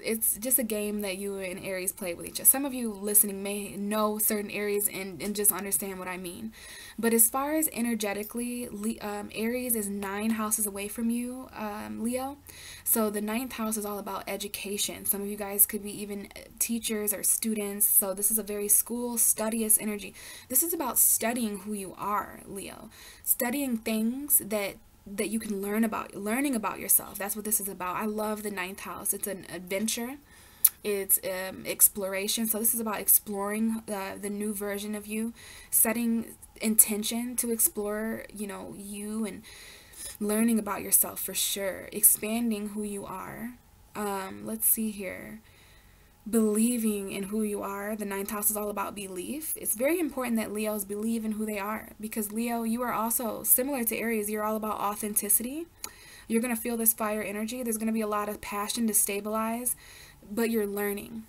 It's just a game that you and Aries play with each other. Some of you listening may know certain Aries and just understand what I mean. But as far as energetically, Aries is 9 houses away from you, Leo. So the 9th house is all about education. Some of you guys could be even teachers or students. So this is a very school, studious energy. This is about studying who you are, Leo. Studying things that you can learning about yourself. That's what this is about. I love the 9th house. It's an adventure. It's exploration. So this is about exploring the new version of you, setting intention to explore, you, and learning about yourself for sure, expanding who you are. Let's see here. Believing in who you are. The 9th house is all about belief. It's very important that Leos believe in who they are, because Leo, you are also similar to Aries. You're all about authenticity. You're going to feel this fire energy. There's going to be a lot of passion to stabilize, but you're learning.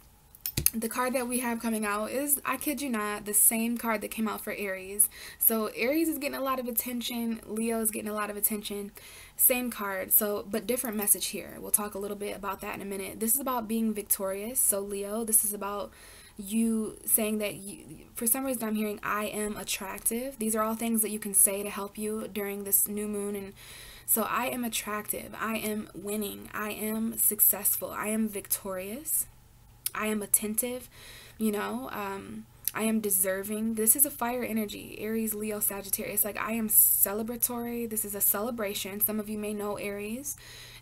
The card that we have coming out is, I kid you not, the same card that came out for Aries. So Aries is getting a lot of attention. Leo is getting a lot of attention. Same card, so but different message here. We'll talk a little bit about that in a minute. This is about being victorious. So Leo, this is about you saying that for some reason I'm hearing I am attractive. These are all things that you can say to help you during this new moon. And so I am attractive. I am winning. I am successful. I am victorious. I am attentive, I am deserving. This is a fire energy, Aries, Leo, Sagittarius. Like, I am celebratory. This is a celebration. Some of you may know Aries,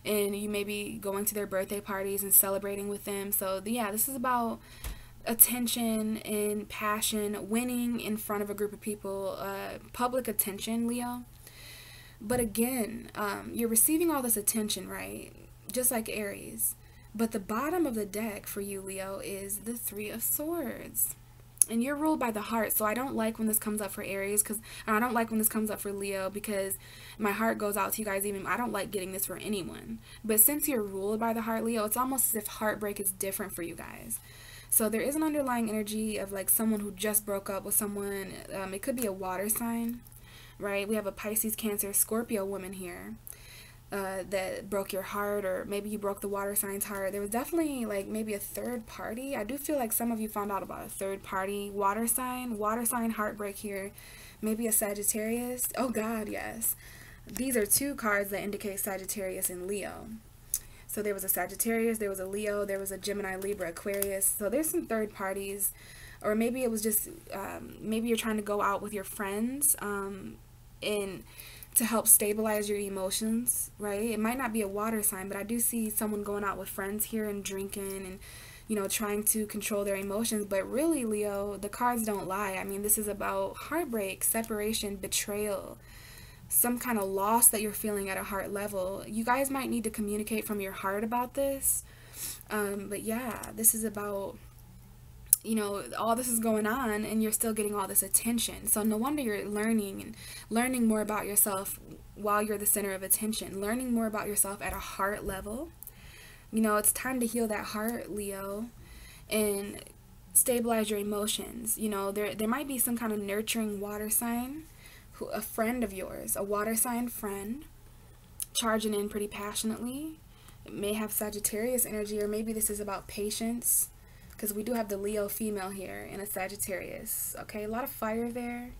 and you may be going to their birthday parties and celebrating with them. So, yeah, this is about attention and passion, winning in front of a group of people, public attention, Leo. But again, you're receiving all this attention, right? Just like Aries. But the bottom of the deck for you, Leo, is the 3 of Swords. And you're ruled by the heart. So I don't like when this comes up for Aries, and I don't like when this comes up for Leo, because my heart goes out to you guys. Even I don't like getting this for anyone. But since you're ruled by the heart, Leo, it's almost as if heartbreak is different for you guys. So there is an underlying energy of like someone who just broke up with someone. It could be a water sign, right? We have a Pisces, Cancer, Scorpio woman here. That broke your heart, or maybe you broke the water sign's heart. There was definitely like maybe a third party. I do feel like some of you found out about a third party water sign heartbreak here. Maybe a Sagittarius. Oh God, yes. These are 2 cards that indicate Sagittarius and Leo. So there was a Sagittarius, there was a Leo, there was a Gemini, Libra, Aquarius. So there's some third parties, or maybe it was just maybe you're trying to go out with your friends and to help stabilize your emotions, right? It might not be a water sign, but I do see someone going out with friends here and drinking and, trying to control their emotions. But really, Leo, the cards don't lie. I mean, this is about heartbreak, separation, betrayal, some kind of loss that you're feeling at a heart level. You guys might need to communicate from your heart about this. But yeah, this is about, all this is going on and you're still getting all this attention. So no wonder you're learning more about yourself while you're the center of attention, learning more about yourself at a heart level. It's time to heal that heart, Leo, and stabilize your emotions. There might be some kind of nurturing water sign, a friend of yours, a water sign friend, charging in pretty passionately. It may have Sagittarius energy, or maybe this is about patience, because we do have the Leo female here and a Sagittarius. Okay, a lot of fire there.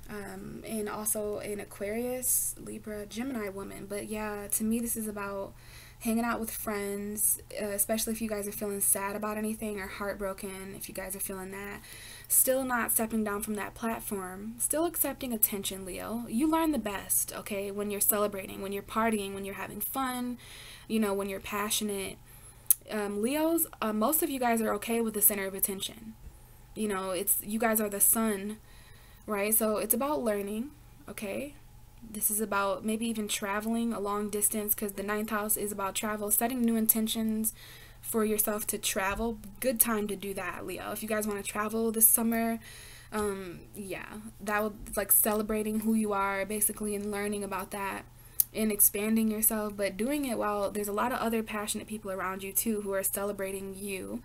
and also an Aquarius, Libra, Gemini woman. But yeah, to me, this is about hanging out with friends, especially if you guys are feeling sad about anything or heartbroken. If you guys are feeling that, still not stepping down from that platform, still accepting attention, Leo. You learn the best, okay, when you're celebrating, when you're partying, when you're having fun, you know, when you're passionate. Leos, most of you guys are okay with the center of attention. You know, it's, you guys are the sun, right? So it's about learning, okay? This is about maybe even traveling a long distance, because the ninth house is about travel, setting new intentions for yourself to travel. Good time to do that, Leo. If you guys want to travel this summer, yeah, that would, like, celebrating who you are basically and learning about that and expanding yourself, but doing it while there's a lot of other passionate people around you too who are celebrating you.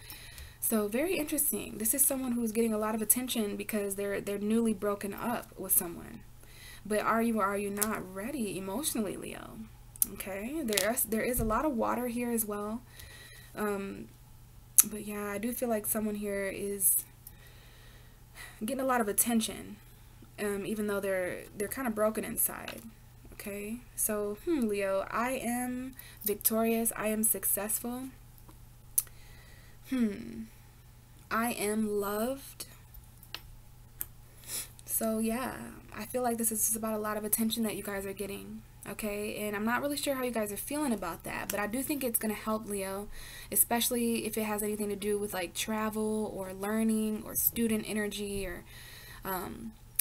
So very interesting. This is someone who's getting a lot of attention because they're newly broken up with someone. But are you or are you not ready emotionally, Leo? Okay, there is a lot of water here as well. But yeah, I do feel like someone here is getting a lot of attention, even though they're kind of broken inside. Okay, so Leo, I am victorious. I am successful. I am loved. So yeah, I feel like this is just about a lot of attention that you guys are getting. Okay, and I'm not really sure how you guys are feeling about that, but I do think it's going to help, Leo, especially if it has anything to do with like travel or learning or student energy or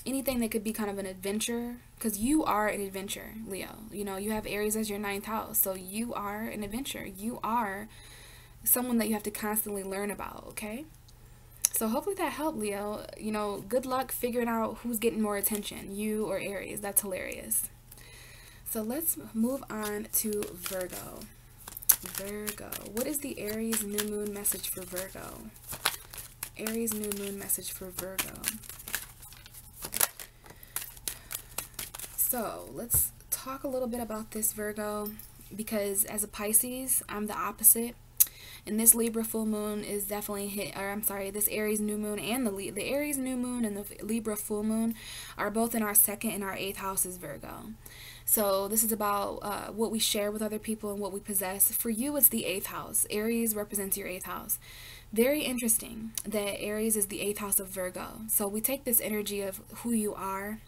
anything that could be kind of an adventure, because you are an adventure, Leo. You know, you have Aries as your ninth house, so you are an adventure. You are someone that you have to constantly learn about, okay? So hopefully that helped, Leo. You know, good luck figuring out who's getting more attention, you or Aries. That's hilarious. So let's move on to Virgo. Virgo. What is the Aries new moon message for Virgo? Aries new moon message for Virgo. So let's talk a little bit about this, Virgo, because as a Pisces, I'm the opposite. And this Libra full moon is definitely this Aries new moon and the Aries new moon and the Libra full moon are both in our second and our eighth houses, Virgo. So this is about what we share with other people and what we possess. For you, it's the eighth house. Aries represents your eighth house. Very interesting that Aries is the eighth house of Virgo. So we take this energy of who you are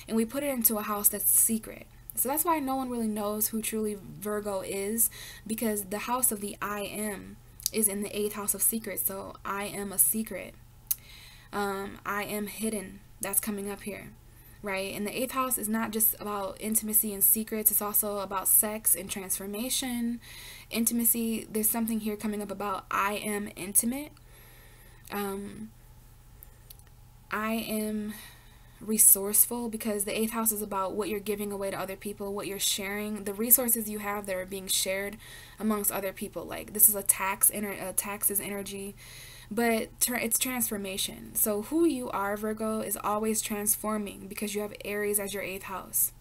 and we put it into a house that's secret. So that's why no one really knows who truly Virgo is, because the house of the I am is in the eighth house of secrets. So I am a secret. I am hidden. That's coming up here, right? And the eighth house is not just about intimacy and secrets. It's also about sex and transformation, intimacy. There's something here coming up about I am intimate. I am resourceful, because the eighth house is about what you're giving away to other people, what you're sharing, the resources you have that are being shared amongst other people. Like, this is a taxes energy, but it's transformation. So who you are, Virgo, is always transforming because you have Aries as your eighth house.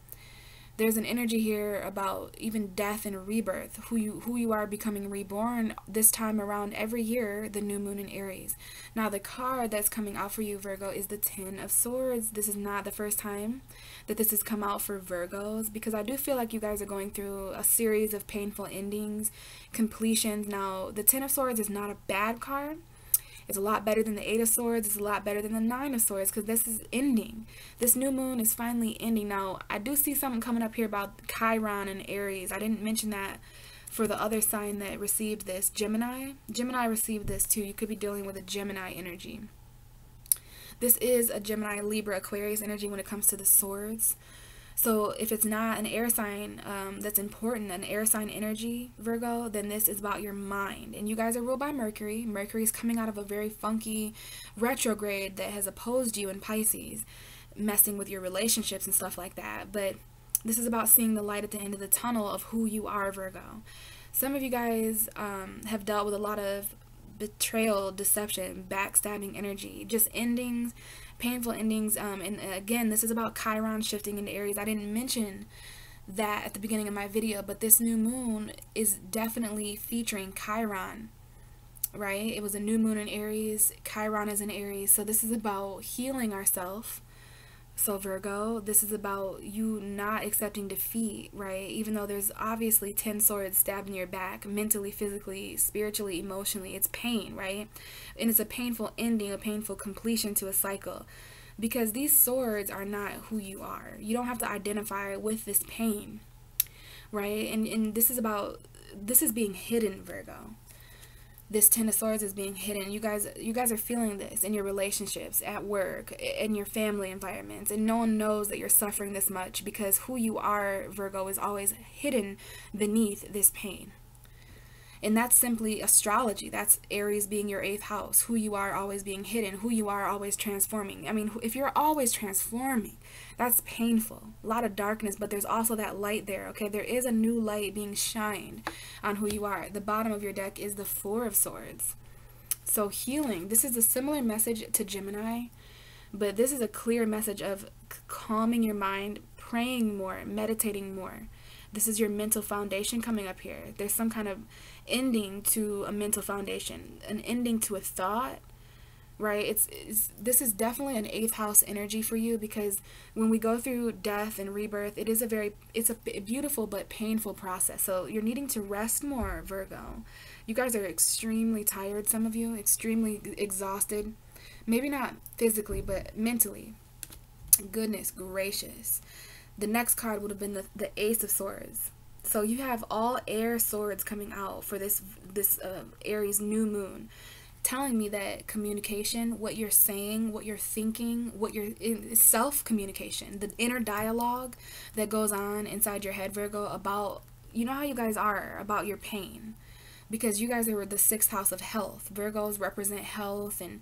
There's an energy here about even death and rebirth, who you are becoming reborn this time around every year, the new moon in Aries. Now, the card that's coming out for you, Virgo, is the Ten of Swords. This is not the first time that this has come out for Virgos, because I do feel like you guys are going through a series of painful endings, completions. Now, the Ten of Swords is not a bad card. It's a lot better than the Eight of Swords. It's a lot better than the Nine of Swords, because this is ending. This new moon is finally ending. Now, I do see something coming up here about Chiron and Aries. I didn't mention that for the other sign that received this. Gemini. Gemini received this too. You could be dealing with a Gemini energy. This is a Gemini, Libra, Aquarius energy when it comes to the swords. So if it's not an air sign that's important, an air sign energy, Virgo, then this is about your mind. And you guys are ruled by Mercury. Mercury is coming out of a very funky retrograde that has opposed you in Pisces, messing with your relationships and stuff like that. But this is about seeing the light at the end of the tunnel of who you are, Virgo. Some of you guys have dealt with a lot of betrayal, deception, backstabbing energy, just endings, painful endings. And again, this is about Chiron shifting into Aries. I didn't mention that at the beginning of my video, but this new moon is definitely featuring Chiron, right? It was a new moon in Aries. Chiron is in Aries. So this is about healing ourselves So Virgo, this is about you not accepting defeat, right? Even though there's obviously 10 swords stabbed in your back, mentally, physically, spiritually, emotionally, it's pain, right? And it's a painful ending, a painful completion to a cycle. Because these swords are not who you are. You don't have to identify with this pain, right? And this is being hidden, Virgo. This Ten of Swords is being hidden. You guys are feeling this in your relationships, at work, in your family environments, and no one knows that you're suffering this much because who you are, Virgo, is always hidden beneath this pain. And that's simply astrology. That's Aries being your 8th house. Who you are always being hidden. Who you are always transforming. I mean, if you're always transforming, that's painful. A lot of darkness, but there's also that light there, okay? There is a new light being shined on who you are. The bottom of your deck is the Four of Swords. So healing. This is a similar message to Gemini, but this is a clear message of calming your mind, praying more, meditating more. This is your mental foundation coming up here. There's some kind of ending to a mental foundation, an ending to a thought, right? This is definitely an 8th house energy for you, because when we go through death and rebirth, it's a beautiful but painful process. So you're needing to rest more, Virgo. You guys are extremely tired, some of you, extremely exhausted. Maybe not physically, but mentally. Goodness gracious. The next card would have been the Ace of Swords. So you have all air swords coming out for this Aries new moon, telling me that communication, what you're saying, what you're thinking, self-communication, the inner dialogue that goes on inside your head, Virgo, about, you know how you guys are about your pain, because you guys are the 6th house of health. Virgos represent health and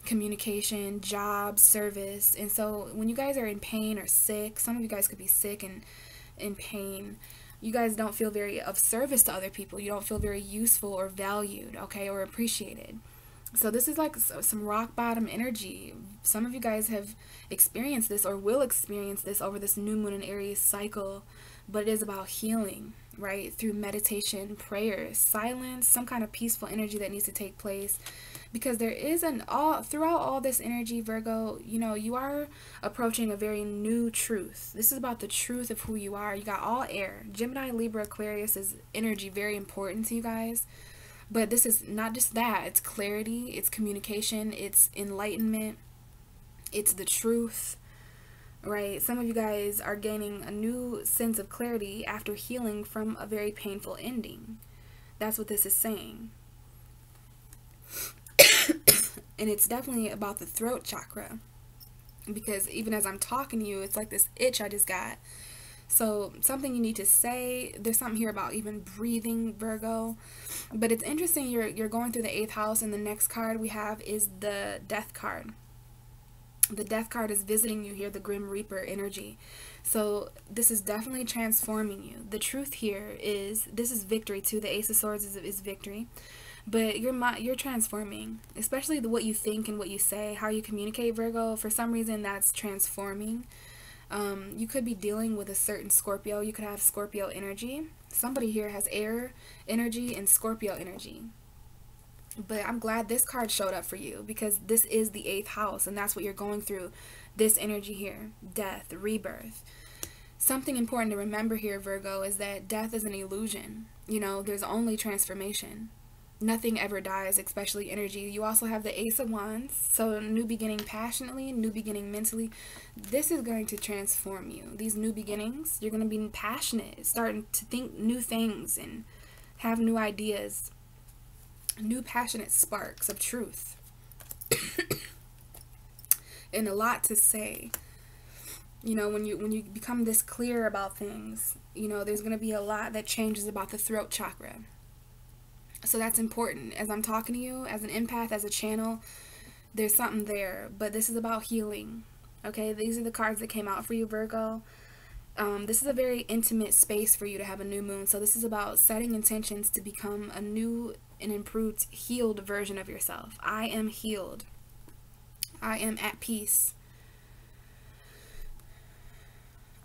communication, job, service. And so when you guys are in pain or sick, some of you guys could be sick and in pain, you guys don't feel very of service to other people. You don't feel very useful or valued, okay, or appreciated. So this is like some rock bottom energy. Some of you guys have experienced this or will experience this over this new moon in Aries cycle, but it is about healing, right? Through meditation, prayers, silence, some kind of peaceful energy that needs to take place. Because there is throughout all this energy, Virgo, you know, you are approaching a very new truth. This is about the truth of who you are. You got all air. Gemini, Libra, Aquarius is energy, very important to you guys. But this is not just that. It's clarity, it's communication, it's enlightenment, it's the truth, right? Some of you guys are gaining a new sense of clarity after healing from a very painful ending. That's what this is saying. And it's definitely about the throat chakra, because even as I'm talking to you, it's like this itch I just got. So something you need to say. There's something here about even breathing, Virgo. But it's interesting, you're going through the 8th house, and the next card we have is the Death card. The Death card is visiting you here, the Grim Reaper energy. So this is definitely transforming you. The truth here is, this is victory too. The Ace of Swords is victory. But you're transforming, especially what you think and what you say, how you communicate, Virgo. For some reason, that's transforming. You could be dealing with a certain Scorpio. You could have Scorpio energy. Somebody here has air energy and Scorpio energy. But I'm glad this card showed up for you, because this is the 8th house, and that's what you're going through. This energy here, death, rebirth. Something important to remember here, Virgo, is that death is an illusion. You know, there's only transformation. Nothing ever dies, especially energy. You also have the Ace of Wands, so new beginning passionately, new beginning mentally. This is going to transform you. These new beginnings, you're going to be passionate, starting to think new things and have new ideas, new passionate sparks of truth, and a lot to say. You know, when you become this clear about things, you know, there's going to be a lot that changes about the throat chakra. So that's important. As I'm talking to you, as an empath, as a channel, there's something there. But this is about healing. Okay, these are the cards that came out for you, Virgo. This is a very intimate space for you to have a new moon. So this is about setting intentions to become a new and improved, healed version of yourself. I am healed. I am at peace.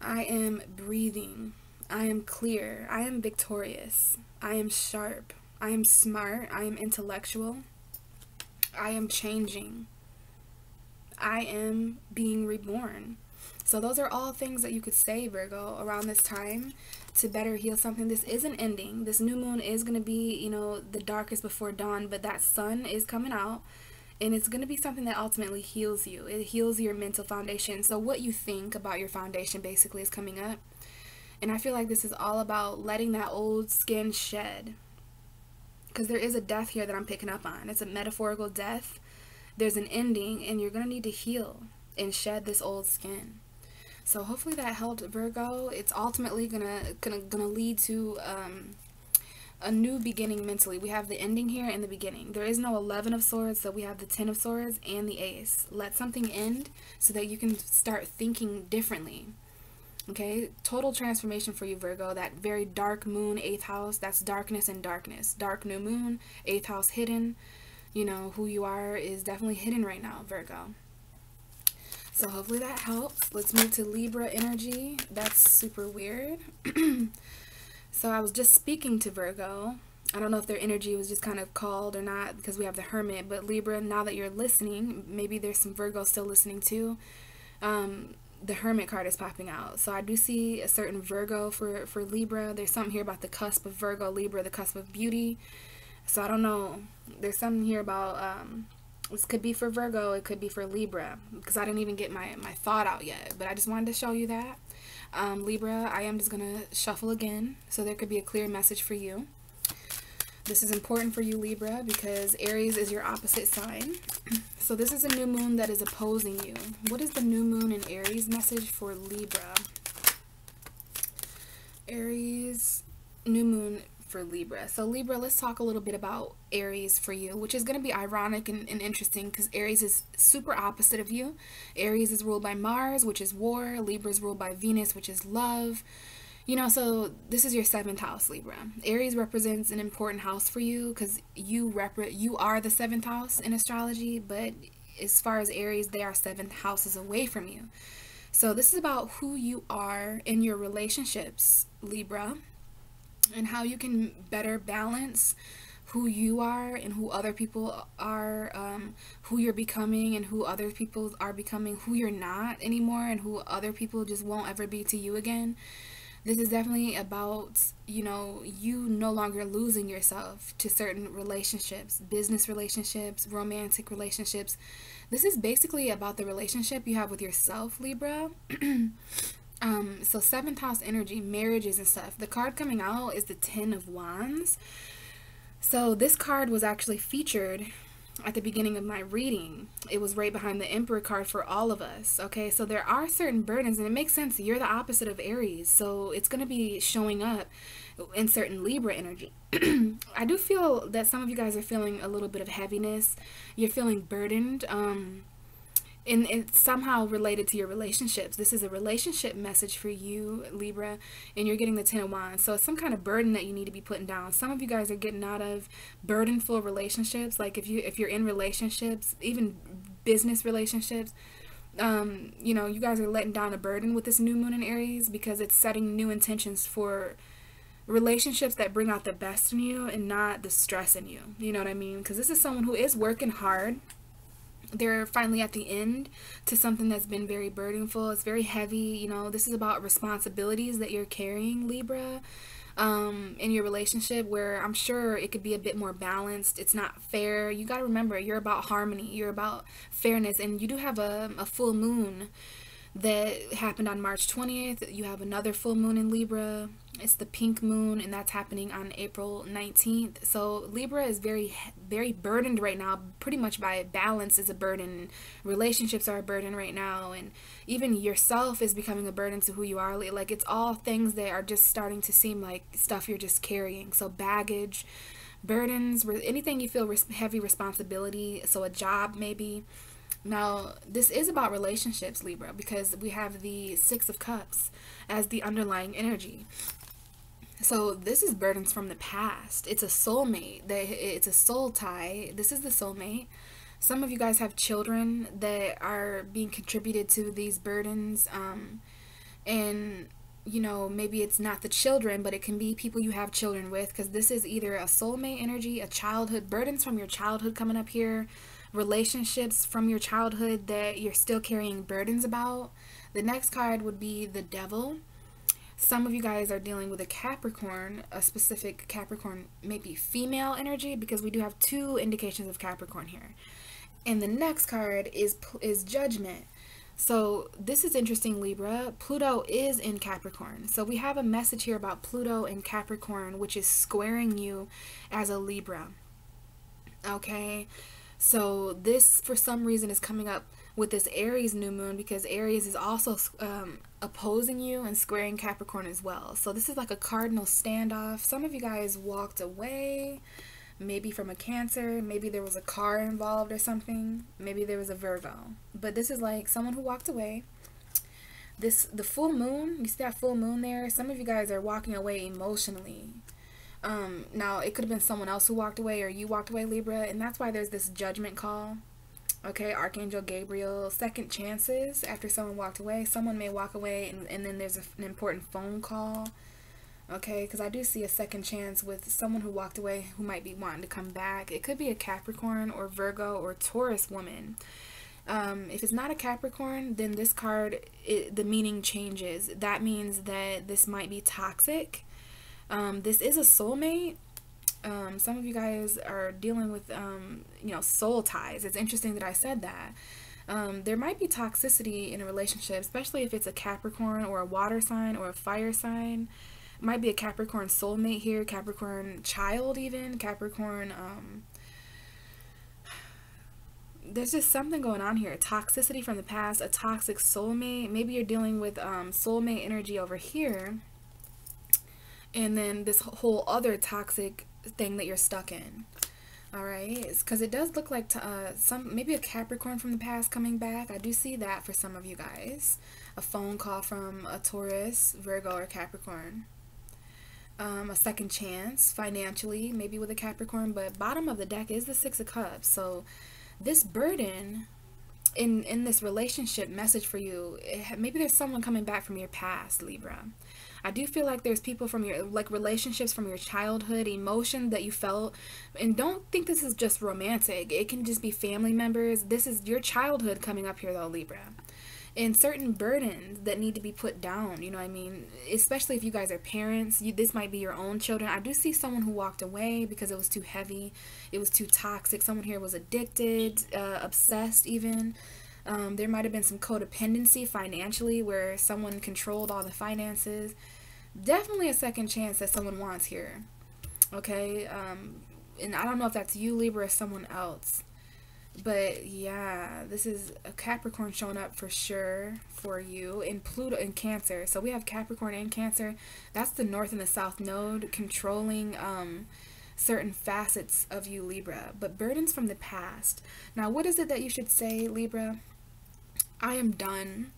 I am breathing. I am clear. I am victorious. I am sharp. I am smart. I am intellectual. I am changing. I am being reborn. So those are all things that you could say, Virgo, around this time to better heal something. This is an ending. This new moon is going to be, you know, the darkest before dawn, but that sun is coming out. And it's going to be something that ultimately heals you. It heals your mental foundation. So what you think about your foundation basically is coming up. And I feel like this is all about letting that old skin shed. Because there is a death here that I'm picking up on. It's a metaphorical death. There's an ending, and you're going to need to heal and shed this old skin. So hopefully that helped, Virgo. It's ultimately gonna lead to a new beginning mentally. We have the ending here and the beginning. There is no 11 of swords, so we have the 10 of swords and the ace. Let something end so that you can start thinking differently. Okay, total transformation for you, Virgo. That very dark moon, 8th house, that's darkness and darkness. Dark new moon, 8th house hidden. You know, who you are is definitely hidden right now, Virgo. So hopefully that helps. Let's move to Libra energy. That's super weird. So I was just speaking to Virgo. I don't know if their energy was just kind of called or not because we have the Hermit. But Libra, now that you're listening, maybe there's some Virgo still listening too. The Hermit card is popping out. So I do see a certain Virgo for Libra. There's something here about the cusp of Virgo, Libra, the cusp of beauty. So I don't know. There's something here about... this could be for Virgo, it could be for Libra, because I didn't even get my thought out yet, but I just wanted to show you that. Libra, I am just going to shuffle again, so there could be a clear message for you. This is important for you, Libra, because Aries is your opposite sign. So this is a new moon that is opposing you. What is the new moon in Aries message for Libra? Aries, new moon for Libra. So Libra, let's talk a little bit about Aries for you, which is going to be ironic and interesting because Aries is super opposite of you. Aries is ruled by Mars, which is war. Libra is ruled by Venus, which is love. You know, so this is your 7th house, Libra. Aries represents an important house for you because you are the 7th house in astrology, but as far as Aries, they are 7th houses away from you. So this is about who you are in your relationships, Libra, and how you can better balance who you are and who other people are, who you're becoming and who other people are becoming, who you're not anymore and who other people just won't ever be to you again. This is definitely about, you know, you no longer losing yourself to certain relationships, business relationships, romantic relationships. This is basically about the relationship you have with yourself, Libra. So 7th house energy, marriages and stuff. The card coming out is the 10 of Wands. So this card was actually featured at the beginning of my reading. It was right behind the Emperor card for all of us. Okay, so there are certain burdens, and it makes sense. You're the opposite of Aries, so it's going to be showing up in certain Libra energy. I do feel that some of you guys are feeling a little bit of heaviness. You're feeling burdened. And it's somehow related to your relationships. This is a relationship message for you, Libra, and you're getting the 10 of Wands. So it's some kind of burden that you need to be putting down. Some of you guys are getting out of burdenful relationships. Like if you're in relationships, even business relationships, you know, you guys are letting down a burden with this new moon in Aries because it's setting new intentions for relationships that bring out the best in you and not the stress in you. You know what I mean? Because this is someone who is working hard. They're finally at the end to something that's been very burdenful. It's very heavy. You know, this is about responsibilities that you're carrying, Libra, in your relationship, where I'm sure it could be a bit more balanced. It's not fair. You got to remember, you're about harmony. You're about fairness. And you do have a full moon that happened on March 20th. You have another full moon in Libra. It's the pink moon, and that's happening on April 19th. So Libra is very, very burdened right now, pretty much by balance is a burden. Relationships are a burden right now, and even yourself is becoming a burden to who you are. Like, it's all things that are just starting to seem like stuff you're just carrying. So baggage, burdens, anything you feel heavy responsibility. So a job maybe. Now, this is about relationships, Libra, because we have the 6 of Cups as the underlying energy. So this is burdens from the past. It's a soulmate. It's a soul tie. This is the soulmate. Some of you guys have children that are being contributed to these burdens. And, you know, maybe it's not the children, but it can be people you have children with, because this is either a soulmate energy, a childhood, burdens from your childhood coming up here. relationships from your childhood that you're still carrying burdens about. The next card would be the Devil. Some of you guys are dealing with a Capricorn, a specific Capricorn, maybe female energy, because we do have 2 indications of Capricorn here. And the next card is Judgment. So this is interesting, Libra. Pluto is in Capricorn. So we have a message here about Pluto in Capricorn, which is squaring you as a Libra. Okay, so this for some reason is coming up with this Aries new moon, because Aries is also opposing you and squaring Capricorn as well. So this is like a cardinal standoff. Some of you guys walked away, maybe from a Cancer, maybe there was a car involved or something, maybe there was a Virgo, but this is like someone who walked away. The full moon, you see that full moon there? Some of you guys are walking away emotionally. Now it could have been someone else who walked away, or you walked away, Libra, and that's why there's this judgment call. Okay, Archangel Gabriel, second chances after someone walked away. Someone may walk away and then there's an important phone call. Okay, because I do see a second chance with someone who walked away who might be wanting to come back. It could be a Capricorn or Virgo or Taurus woman. If it's not a Capricorn, then this card, the meaning changes. That means that this might be toxic. This is a soulmate. Some of you guys are dealing with, you know, soul ties. It's interesting that I said that. There might be toxicity in a relationship, especially if it's a Capricorn or a water sign or a fire sign. It might be a Capricorn soulmate here, Capricorn child even, Capricorn, there's just something going on here. Toxicity from the past, a toxic soulmate. Maybe you're dealing with soulmate energy over here, and then this whole other toxic thing that you're stuck in. All right, because it does look like maybe a Capricorn from the past coming back. I do see that for some of you guys. A phone call from a Taurus, Virgo, or Capricorn. A second chance financially, maybe with a Capricorn, but bottom of the deck is the Six of Cups. So this burden in this relationship message for you, maybe there's someone coming back from your past, Libra. I do feel like there's people from your, like, relationships from your childhood, emotion that you felt, and don't think this is just romantic. It can just be family members. This is your childhood coming up here though, Libra. And certain burdens that need to be put down, you know what I mean? Especially if you guys are parents, this might be your own children. I do see someone who walked away because it was too heavy, it was too toxic. Someone here was addicted, obsessed even. There might have been some codependency financially where someone controlled all the finances. Definitely a second chance that someone wants here. Okay, and I don't know if that's you, Libra, or someone else. But yeah, this is a Capricorn showing up for sure for you, in Pluto and Cancer. So we have Capricorn and Cancer. That's the North and the South node controlling certain facets of you, Libra. But burdens from the past. Now, what is it that you should say, Libra? I am done.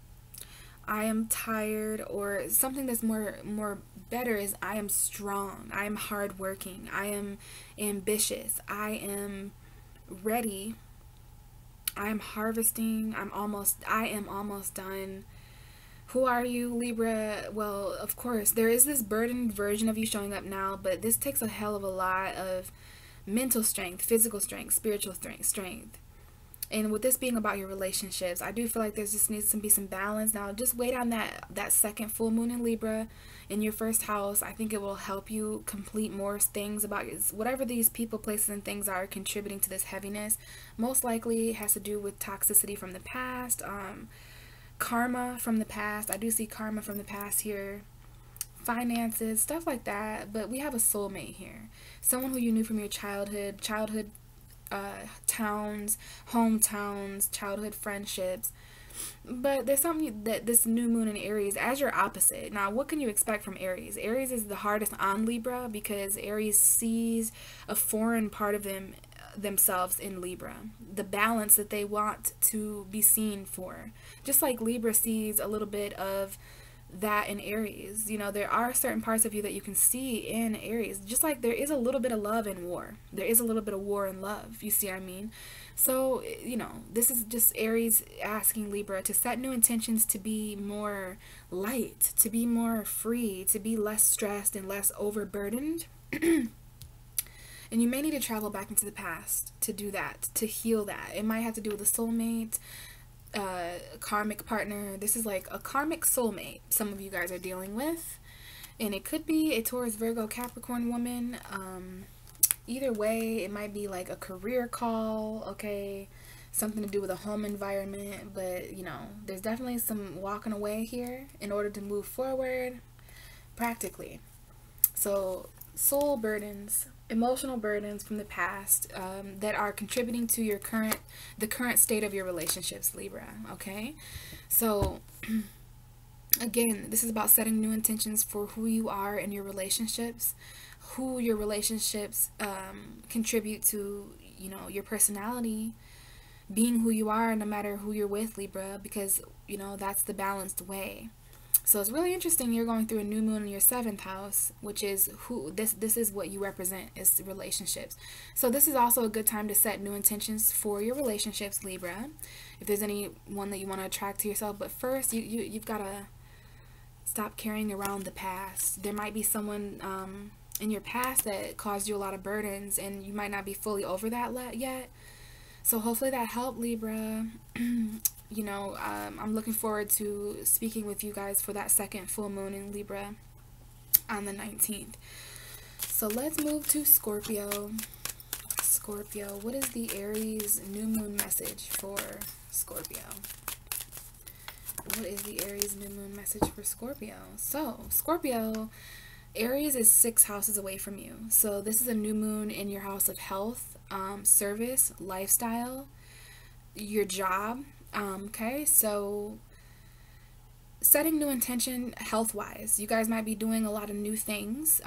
I am tired, or something that's more better is I am strong. I am hardworking. I am ambitious. I am ready. I am harvesting. I am almost done. Who are you, Libra? Well, of course, there is this burdened version of you showing up now, but this takes a hell of a lot of mental strength, physical strength, spiritual strength. And with this being about your relationships, I do feel like there just needs to be some balance. Now, just wait on that second full moon in Libra in your first house. I think it will help you complete more things about whatever these people, places, and things are contributing to this heaviness. Most likely it has to do with toxicity from the past, karma from the past. I do see karma from the past here. Finances, stuff like that. But we have a soulmate here. Someone who you knew from your childhood towns, hometowns, childhood friendships. But there's something that this new moon in Aries, as your opposite. Now, what can you expect from Aries? Aries is the hardest on Libra because Aries sees a foreign part of themselves in Libra. The balance that they want to be seen for. Just like Libra sees a little bit of that in Aries. You know, there are certain parts of you that you can see in Aries, just like there is a little bit of love and war. There is a little bit of war and love, you see what I mean? So, you know, this is just Aries asking Libra to set new intentions, to be more light, to be more free, to be less stressed and less overburdened. And you may need to travel back into the past to do that, to heal that. It might have to do with a soulmate, karmic partner. This is like a karmic soulmate some of you guys are dealing with. And it could be a Taurus, Virgo, Capricorn woman. Either way, it might be like a career call, okay? Something to do with a home environment. But, you know, there's definitely some walking away here in order to move forward practically. So, soul burdens, emotional burdens from the past that are contributing to your the current state of your relationships, Libra, okay? So, again, this is about setting new intentions for who you are in your relationships, who your relationships contribute to, you know, your personality, being who you are no matter who you're with, Libra, because, you know, that's the balanced way. So it's really interesting. You're going through a new moon in your 7th house, which is who this is what you represent, is relationships. So this is also a good time to set new intentions for your relationships, Libra, if there's anyone that you want to attract to yourself. But first, you've got to stop carrying around the past. There might be someone in your past that caused you a lot of burdens, and you might not be fully over that yet. So hopefully that helped, Libra. You know, I'm looking forward to speaking with you guys for that second full moon in Libra on the 19th. So let's move to Scorpio. Scorpio, what is the Aries new moon message for Scorpio? What is the Aries new moon message for Scorpio? So, Scorpio, Aries is 6 houses away from you. So this is a new moon in your house of health, service, lifestyle, your job. Okay, so setting new intention health-wise. You guys might be doing a lot of new things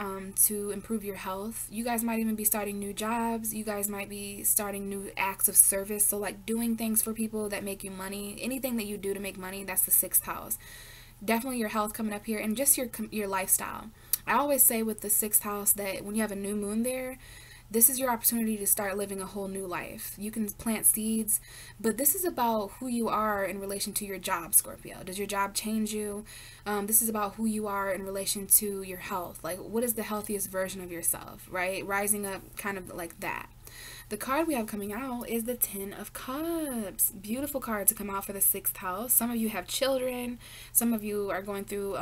to improve your health. You guys might even be starting new jobs. You guys might be starting new acts of service. So like doing things for people that make you money. Anything that you do to make money, that's the 6th house. Definitely your health coming up here, and just your lifestyle. I always say with the 6th house that when you have a new moon there, this is your opportunity to start living a whole new life. You can plant seeds, but this is about who you are in relation to your job, Scorpio. Does your job change you? This is about who you are in relation to your health. Like, what is the healthiest version of yourself, right? Rising up kind of like that. The card we have coming out is the 10 of Cups. Beautiful card to come out for the 6th house. Some of you have children. Some of you are going through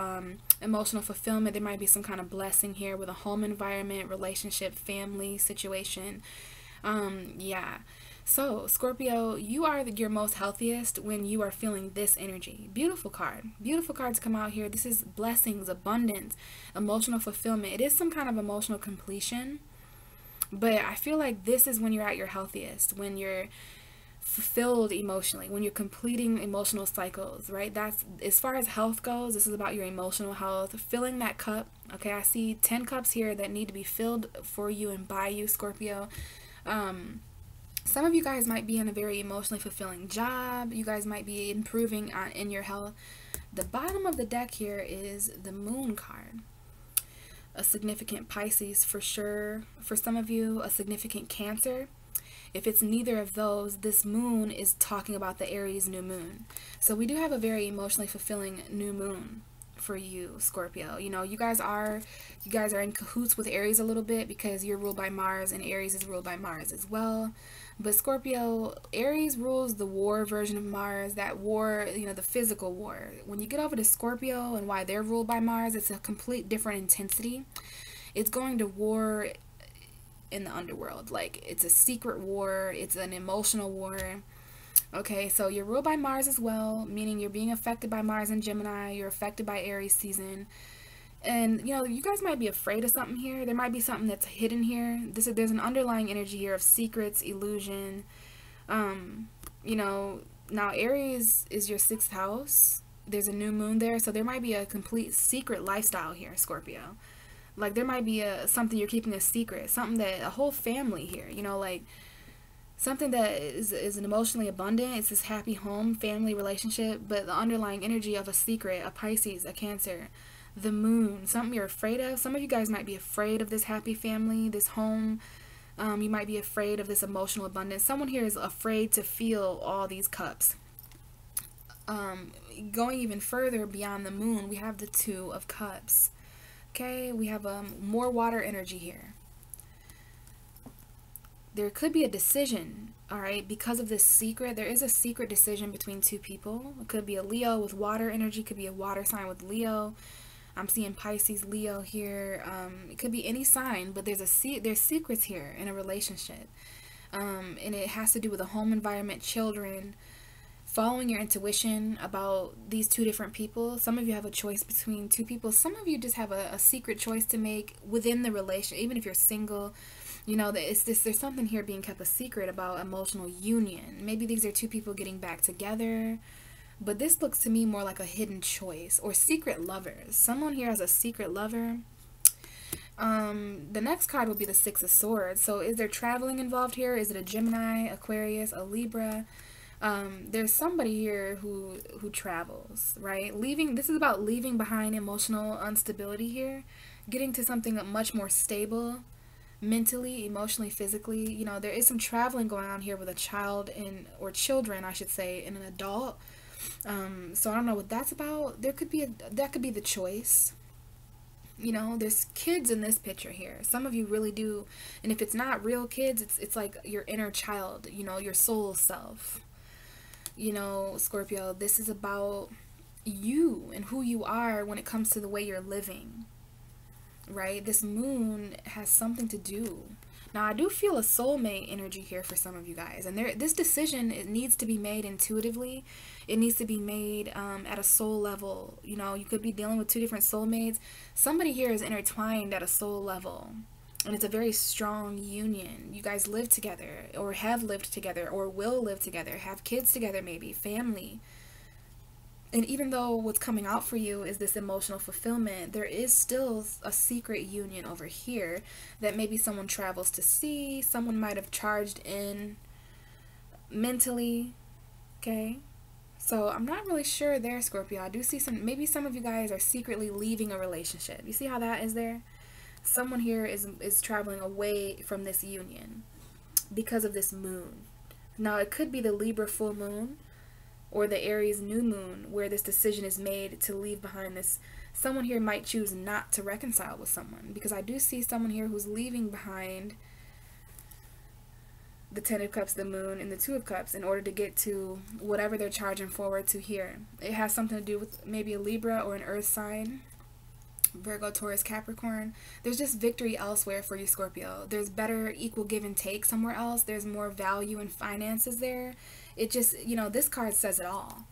emotional fulfillment. There might be some kind of blessing here with a home environment, relationship, family situation. Yeah. So, Scorpio, you are your most healthiest when you are feeling this energy. Beautiful card. Beautiful cards come out here. This is blessings, abundance, emotional fulfillment. It is some kind of emotional completion. But I feel like this is when you're at your healthiest, when you're fulfilled emotionally, when you're completing emotional cycles, right? That's, as far as health goes, this is about your emotional health, filling that cup. Okay, I see 10 cups here that need to be filled for you and by you, Scorpio. Some of you guys might be in a very emotionally fulfilling job. You guys might be improving in your health. The bottom of the deck here is the Moon card. A significant Pisces for sure. For some of you, a significant Cancer. If it's neither of those, this moon is talking about the Aries new moon. So we do have a very emotionally fulfilling new moon for you, Scorpio. You know, you guys are in cahoots with Aries a little bit because you're ruled by Mars, and Aries is ruled by Mars as well. But Scorpio, Aries rules the war version of Mars, that war, you know, the physical war. When you get over to Scorpio and why they're ruled by Mars, it's a complete different intensity. It's going to war in the underworld. Like, it's a secret war. It's an emotional war. Okay, so you're ruled by Mars as well, meaning you're being affected by Mars and Gemini. You're affected by Aries season. And, you know, you guys might be afraid of something here. There might be something that's hidden here. There's an underlying energy here of secrets, illusion. You know, now Aries is your 6th house. There's a new moon there. So there might be a complete secret lifestyle here, Scorpio. Like, there might be something you're keeping a secret. Something that, a whole family here, you know, like something that is an emotionally abundant. It's this happy home, family relationship. But the underlying energy of a secret, a Pisces, a Cancer, the moon, something you're afraid of. Some of you guys might be afraid of this happy family, this home. You might be afraid of this emotional abundance. Someone here is afraid to feel all these cups. Going even further beyond the moon, we have the 2 of Cups. Okay, we have more water energy here. there could be a decision, all right, because of this secret. There is a secret decision between two people. It could be a Leo with water energy, could be a water sign with Leo. I'm seeing Pisces, Leo here. It could be any sign, but there's secrets here in a relationship. And it has to do with a home environment, children, following your intuition about these two different people. Some of you have a choice between two people. Some of you just have a secret choice to make within the relation, even if you're single. You know, there's something here being kept a secret about emotional union. Maybe these are two people getting back together. But this looks to me more like a hidden choice or secret lovers. Someone here has a secret lover. The next card will be the Six of Swords. So is there traveling involved here? Is it a Gemini, Aquarius, a Libra? There's somebody here who travels, right? This is about leaving behind emotional instability here, getting to something much more stable, mentally, emotionally, physically. You know, there is some traveling going on here with a child or children, I should say, and an adult. So I don't know what that's about. That could be the choice. You know, there's kids in this picture here. Some of you really do, and if it's not real kids, it's like your inner child, you know, your soul self. You know, Scorpio, this is about you and who you are when it comes to the way you're living, right? This moon has something to do. Now, I do feel a soulmate energy here for some of you guys. And this decision, it needs to be made intuitively. It needs to be made at a soul level. You know, you could be dealing with two different soulmates. Somebody here is intertwined at a soul level. And it's a very strong union. You guys live together, or have lived together, or will live together, have kids together maybe, family. And even though what's coming out for you is this emotional fulfillment, there is still a secret union over here that maybe someone travels to see. Someone might have charged in mentally, okay? So I'm not really sure there, Scorpio. I do see maybe some of you guys are secretly leaving a relationship. You see how that is there? Someone here is traveling away from this union because of this moon. Now, it could be the Libra full moon or the Aries new moon where this decision is made to leave behind this. Someone here might choose not to reconcile with someone, because I do see someone here who's leaving behind the Ten of Cups, the moon, and the Two of Cups in order to get to whatever they're charging forward to here. It has something to do with maybe a Libra or an earth sign. Virgo, Taurus, Capricorn. There's just victory elsewhere for you, Scorpio. There's better equal give and take somewhere else. There's more value in finances there. It just, you know, this card says it all.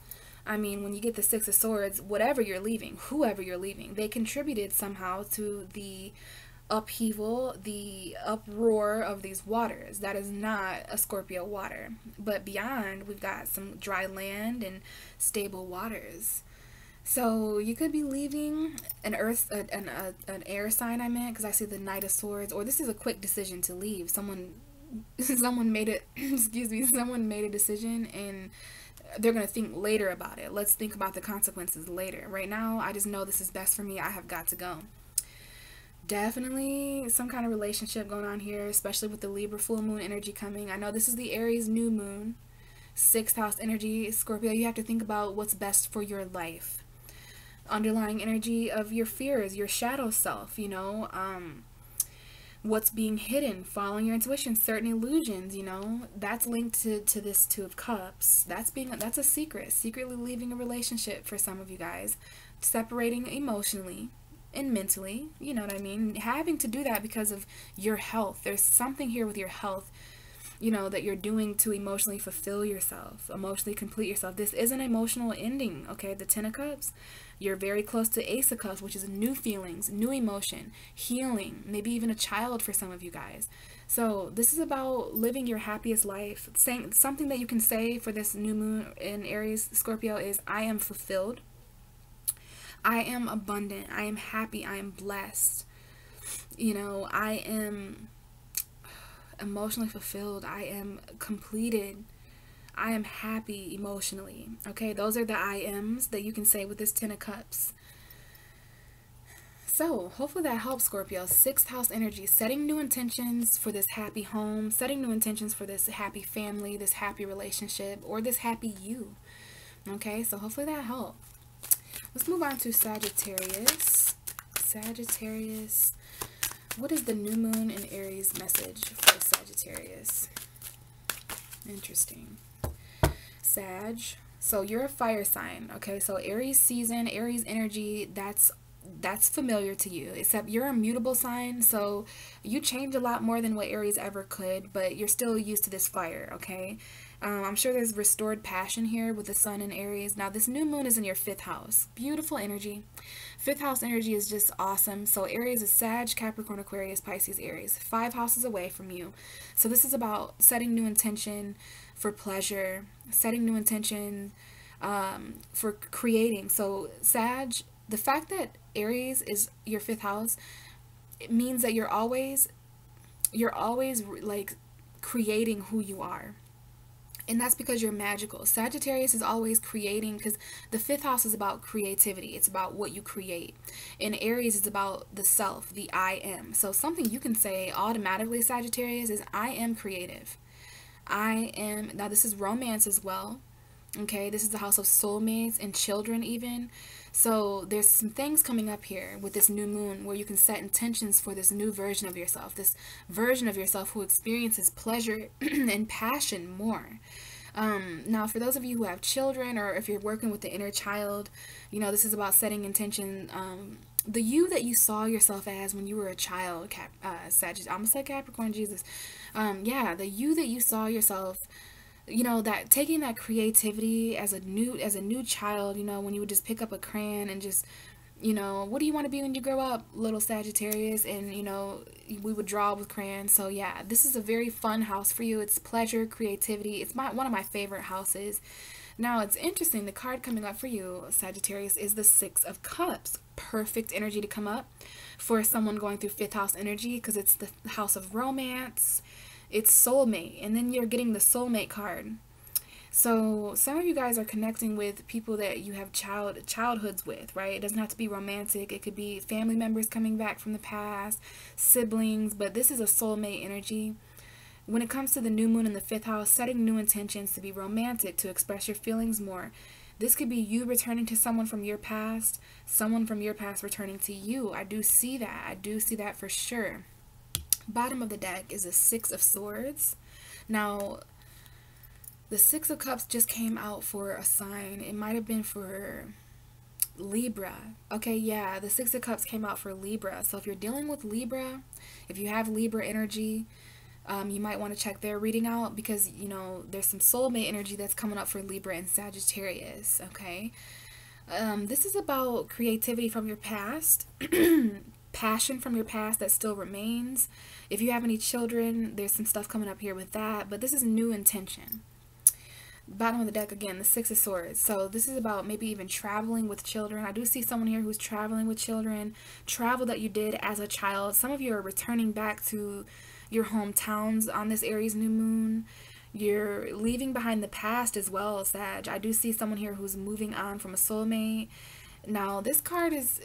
I mean, when you get the Six of Swords, whatever you're leaving, whoever you're leaving, they contributed somehow to the upheaval, the uproar of these waters. That is not a Scorpio water. But beyond, we've got some dry land and stable waters. So you could be leaving an air sign, I meant, because I see the Knight of Swords, or this is a quick decision to leave. Someone made it, excuse me, someone made a decision and they're going to think later about it. Let's think about the consequences later. Right now, I just know this is best for me. I have got to go. Definitely some kind of relationship going on here, especially with the Libra full moon energy coming. I know this is the Aries new moon, 6th house energy. Scorpio, you have to think about what's best for your life. Underlying energy of your fears, your shadow self, you know, what's being hidden, following your intuition, certain illusions, you know, that's linked to this Two of Cups. That's a secretly leaving a relationship for some of you guys, separating emotionally and mentally, you know what I mean, having to do that because of your health. There's something here with your health, you know, that you're doing to emotionally fulfill yourself, emotionally complete yourself. This is an emotional ending, okay? The Ten of Cups, you're very close to Ace of Cups, which is new feelings, new emotion, healing, maybe even a child for some of you guys. So this is about living your happiest life. Saying something that you can say for this new moon in Aries, Scorpio, is I am fulfilled. I am abundant. I am happy. I am blessed. You know, I am emotionally fulfilled. I am completed. I am happy emotionally. Okay, those are the I ams that you can say with this Ten of Cups. So hopefully that helps, Scorpio. 6th house energy, setting new intentions for this happy home, setting new intentions for this happy family, this happy relationship, or this happy you. Okay, so hopefully that helped. Let's move on to Sagittarius. Sagittarius. What is the new moon in Aries message for Sagittarius? Interesting. Sag. So you're a fire sign, okay? So Aries season, Aries energy, that's familiar to you, except you're a mutable sign, so you change a lot more than what Aries ever could, but you're still used to this fire, okay? I'm sure there's restored passion here with the sun in Aries. Now, this new moon is in your 5th house. Beautiful energy. 5th house energy is just awesome. So Aries is Sag, Capricorn, Aquarius, Pisces, Aries. 5 houses away from you. So this is about setting new intention for pleasure, setting new intention for creating. So Sag, the fact that Aries is your 5th house, it means that you're always like creating who you are. And that's because you're magical. Sagittarius is always creating, because the 5th house is about creativity. It's about what you create. And Aries is about the self, the I am. So something you can say automatically, Sagittarius, is I am creative. I am, now this is romance as well. Okay, this is the house of soulmates and children even. So there's some things coming up here with this new moon where you can set intentions for this new version of yourself, this version of yourself who experiences pleasure and passion more. Now, for those of you who have children, or if you're working with the inner child, you know, this is about setting intention. The you that you saw yourself as when you were a child, Sagittarius, I almost said Capricorn, Jesus. Yeah, the you that you saw yourself, you know, that taking that creativity as a new child, you know, when you would just pick up a crayon and just, you know, what do you want to be when you grow up, little Sagittarius? And, you know, we would draw with crayons. So yeah, this is a very fun house for you. It's pleasure, creativity. It's one of my favorite houses. Now, it's interesting, the card coming up for you, Sagittarius, is the 6 of Cups. Perfect energy to come up for someone going through 5th house energy, because it's the house of romance. It's soulmate, and then you're getting the soulmate card. So some of you guys are connecting with people that you have childhoods with, right? It doesn't have to be romantic. It could be family members coming back from the past, siblings, but this is a soulmate energy. When it comes to the new moon in the 5th house, setting new intentions to be romantic, to express your feelings more. This could be you returning to someone from your past, someone from your past returning to you. I do see that. I do see that for sure. Bottom of the deck is the 6 of Swords. Now, the 6 of Cups just came out for a sign. It might have been for Libra. Okay, yeah, the 6 of Cups came out for Libra. So if you're dealing with Libra, if you have Libra energy, you might want to check their reading out, because, you know, there's some soulmate energy that's coming up for Libra and Sagittarius, okay? This is about creativity from your past, passion from your past that still remains. If you have any children, there's some stuff coming up here with that, but this is new intention. Bottom of the deck again, the 6 of Swords. So this is about maybe even traveling with children. I do see someone here who's traveling with children, travel that you did as a child. Some of you are returning back to your hometowns on this Aries new moon. You're leaving behind the past as well, Sag. I do see someone here who's moving on from a soulmate. Now, this card is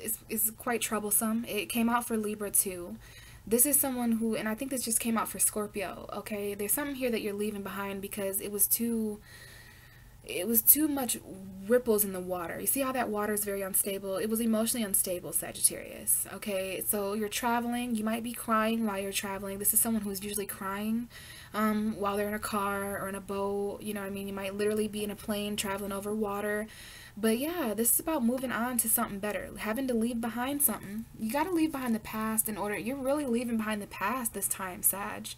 quite troublesome. It came out for Libra too. This is someone who, and I think this just came out for Scorpio, okay? There's something here that you're leaving behind because it was too much ripples in the water. You see how that water is very unstable? It was emotionally unstable, Sagittarius, okay? So you're traveling. You might be crying while you're traveling. This is someone who's usually crying while they're in a car or in a boat. You know what I mean? You might literally be in a plane traveling over water. But yeah, this is about moving on to something better, having to leave behind something. You got to leave behind the past in order. You're really leaving behind the past this time, Sag.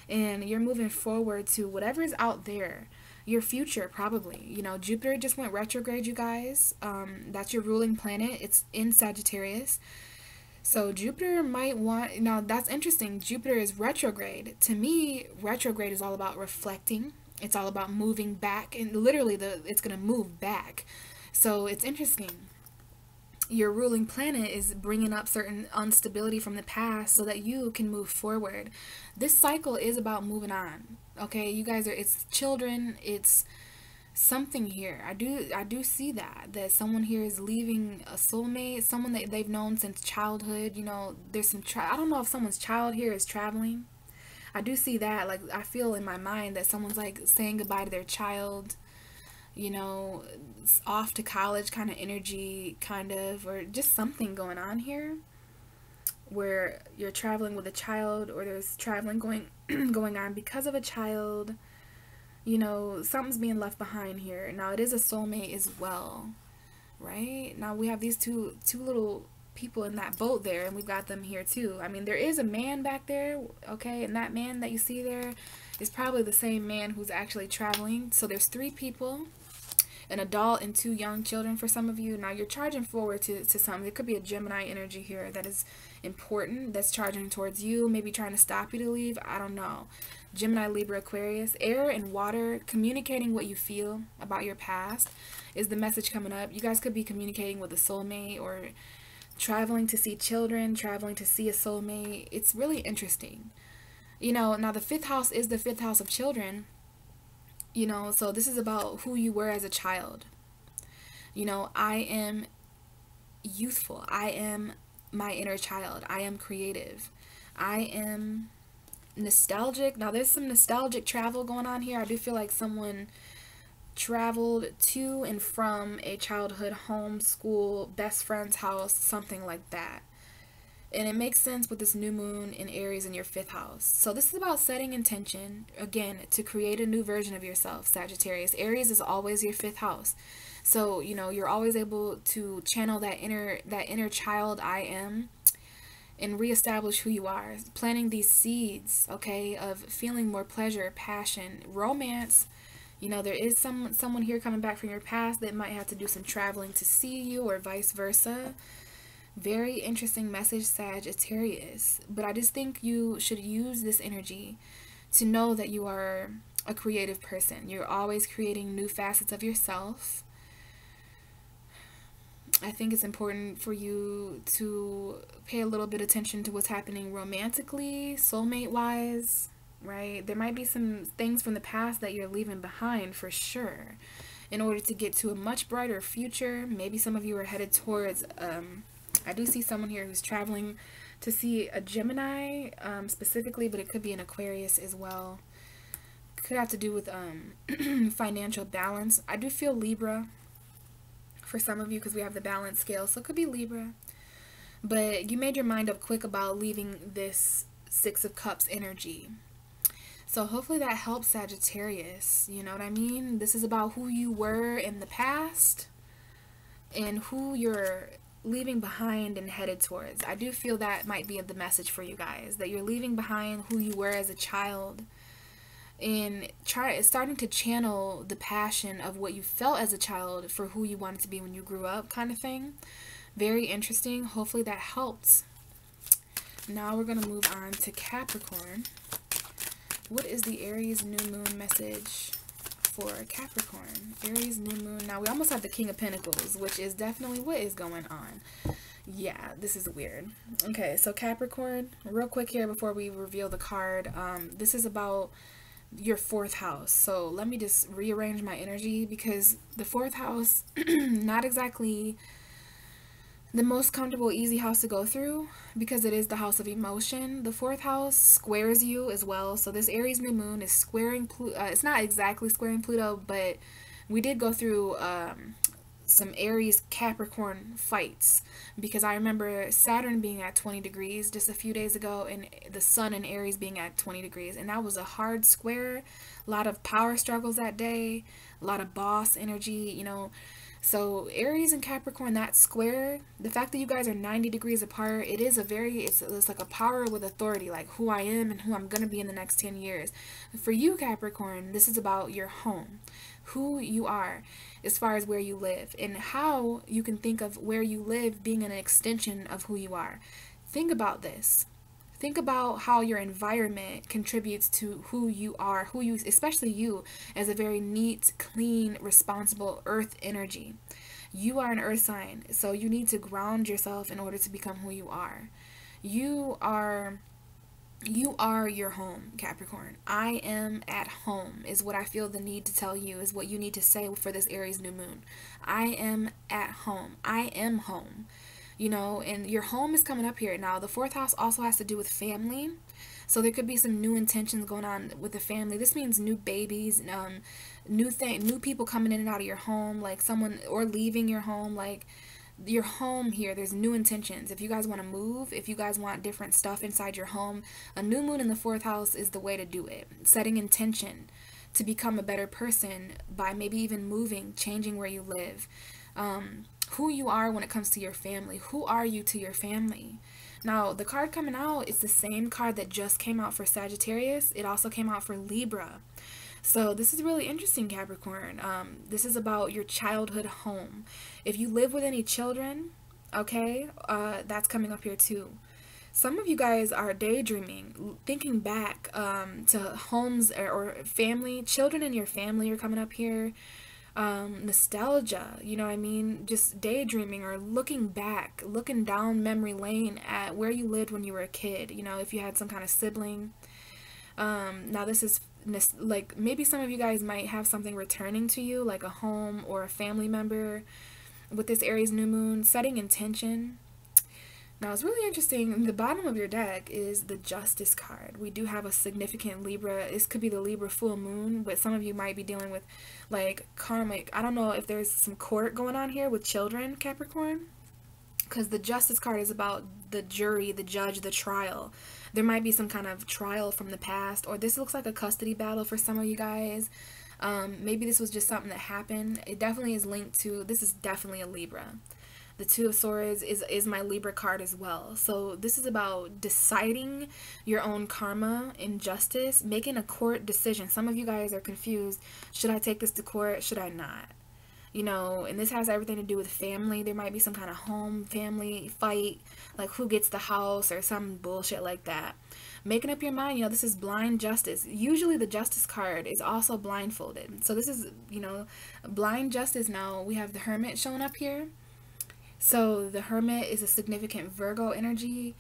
And you're moving forward to whatever is out there. Your future, probably. You know, Jupiter just went retrograde, you guys. That's your ruling planet. It's in Sagittarius. So Jupiter might want, now that's interesting. Jupiter is retrograde. To me, retrograde is all about reflecting. It's all about moving back, and literally it's going to move back. So it's interesting. Your ruling planet is bringing up certain instability from the past so that you can move forward. This cycle is about moving on. Okay, you guys it's children, it's something here. I do see that someone here is leaving a soulmate, someone that they've known since childhood. You know, there's some I don't know if someone's child here is traveling. I do see that. Like, I feel in my mind that someone's like saying goodbye to their child. You know, off to college kind of energy, kind of, or just something going on here. where you're traveling with a child, or there's traveling going going on because of a child. You know, something's being left behind here. Now it is a soulmate as well, right? Now we have these two little people in that boat there, and we've got them here too. I mean, there is a man back there, okay, and that man that you see there is probably the same man who's actually traveling. So there's 3 people, an adult and 2 young children for some of you. Now you're charging forward to something. There could be a Gemini energy here that is important, that's charging towards you, maybe trying to stop you to leave. I don't know. Gemini, Libra, Aquarius, air and water, communicating what you feel about your past is the message coming up. You guys could be communicating with a soulmate, or traveling to see children, traveling to see a soulmate. It's really interesting. You know, now the 5th house is the 5th house of children. You know, so this is about who you were as a child. You know, I am youthful. I am my inner child. I am creative. I am nostalgic. Now there's some nostalgic travel going on here. I do feel like someone traveled to and from a childhood home, school, best friend's house, something like that. And it makes sense with this new moon in Aries in your 5th house. So this is about setting intention, again, to create a new version of yourself, Sagittarius. Aries is always your 5th house. So, you know, you're always able to channel that inner child I am, and reestablish who you are. Planting these seeds, okay, of feeling more pleasure, passion, romance. You know, there is someone here coming back from your past that might have to do some traveling to see you, or vice versa. Very interesting message, Sagittarius. But I just think you should use this energy to know that you are a creative person. You're always creating new facets of yourself. I think it's important for you to pay a little bit of attention to what's happening romantically, soulmate-wise, right? There might be some things from the past that you're leaving behind for sure, in order to get to a much brighter future. Maybe some of you are headed towards, I do see someone here who's traveling to see a Gemini specifically, but it could be an Aquarius as well. Could have to do with financial balance. I do feel Libra for some of you, because we have the balance scale, so it could be Libra. But you made your mind up quick about leaving this 6 of Cups energy. So hopefully that helps, Sagittarius. You know what I mean? This is about who you were in the past and who you're leaving behind and headed towards. I do feel that might be the message for you guys, that you're leaving behind who you were as a child, and starting to channel the passion of what you felt as a child for who you wanted to be when you grew up, kind of thing. Very interesting. Hopefully that helps. Now we're going to move on to Capricorn. What is the Aries new moon message for Capricorn? Aries new moon. Now we almost have the King of Pentacles, which is definitely what is going on. Yeah, this is weird. Okay, so Capricorn, real quick here before we reveal the card. This is about your 4th house. So let me just rearrange my energy, because the 4th house, not exactly the most comfortable, easy house to go through, because it is the house of emotion. The 4th house squares you as well. So this Aries new moon is squaring Pluto. It's not exactly squaring Pluto, but we did go through some Aries Capricorn fights, because I remember Saturn being at 20 degrees just a few days ago, and the Sun in Aries being at 20 degrees, and that was a hard square. A lot of power struggles that day, a lot of boss energy, you know. So Aries and Capricorn, that square, the fact that you guys are 90 degrees apart, it is a very, it's like a power with authority, like who I am and who I'm going to be in the next 10 years. For you, Capricorn, this is about your home, who you are as far as where you live, and how you can think of where you live being an extension of who you are. Think about this. Think about how your environment contributes to who you are, who you, especially you, as a very neat, clean, responsible earth energy. You are an earth sign, so you need to ground yourself in order to become who you are. You are your home, Capricorn. I am at home is what I feel the need to tell you, is what you need to say for this Aries new moon. I am at home. I am home. You know, and your home is coming up here. Now, the 4th house also has to do with family. So there could be some new intentions going on with the family. This means new babies, new people coming in and out of your home, like someone, or leaving your home, like your home here, there's new intentions. If you guys want to move, if you guys want different stuff inside your home, a new moon in the fourth house is the way to do it. Setting intention to become a better person by maybe even moving, changing where you live. Who you are when it comes to your family. Who are you to your family? Now, the card coming out is the same card that just came out for Sagittarius. It also came out for Libra. So this is really interesting, Capricorn. This is about your childhood home. If you live with any children, okay, that's coming up here too. Some of you guys are daydreaming, thinking back to homes or family. Children in your family are coming up here. Nostalgia, you know what I mean? Just daydreaming or looking back, looking down memory lane at where you lived when you were a kid. You know, if you had some kind of sibling. Now this is like maybe some of you guys might have something returning to you, like a home or a family member with this Aries new moon. Setting intention. Now it's really interesting. The bottom of your deck is the Justice card. We do have a significant Libra. This could be the Libra full moon, but some of you might be dealing with like karmic. I don't know if there's some court going on here with children, Capricorn, because the Justice card is about the jury, the judge, the trial. There might be some kind of trial from the past, or this looks like a custody battle for some of you guys. Maybe this was just something that happened. It definitely is linked to, this is definitely a Libra. The Two of Swords is my Libra card as well. So this is about deciding your own karma and justice, making a court decision. Some of you guys are confused. Should I take this to court? Should I not? You know, and this has everything to do with family. There might be some kind of home family fight, like who gets the house or some bullshit like that. Making up your mind, you know, this is blind justice. Usually the Justice card is also blindfolded. So this is, you know, blind justice. Now we have the Hermit showing up here. So the Hermit is a significant Virgo energy.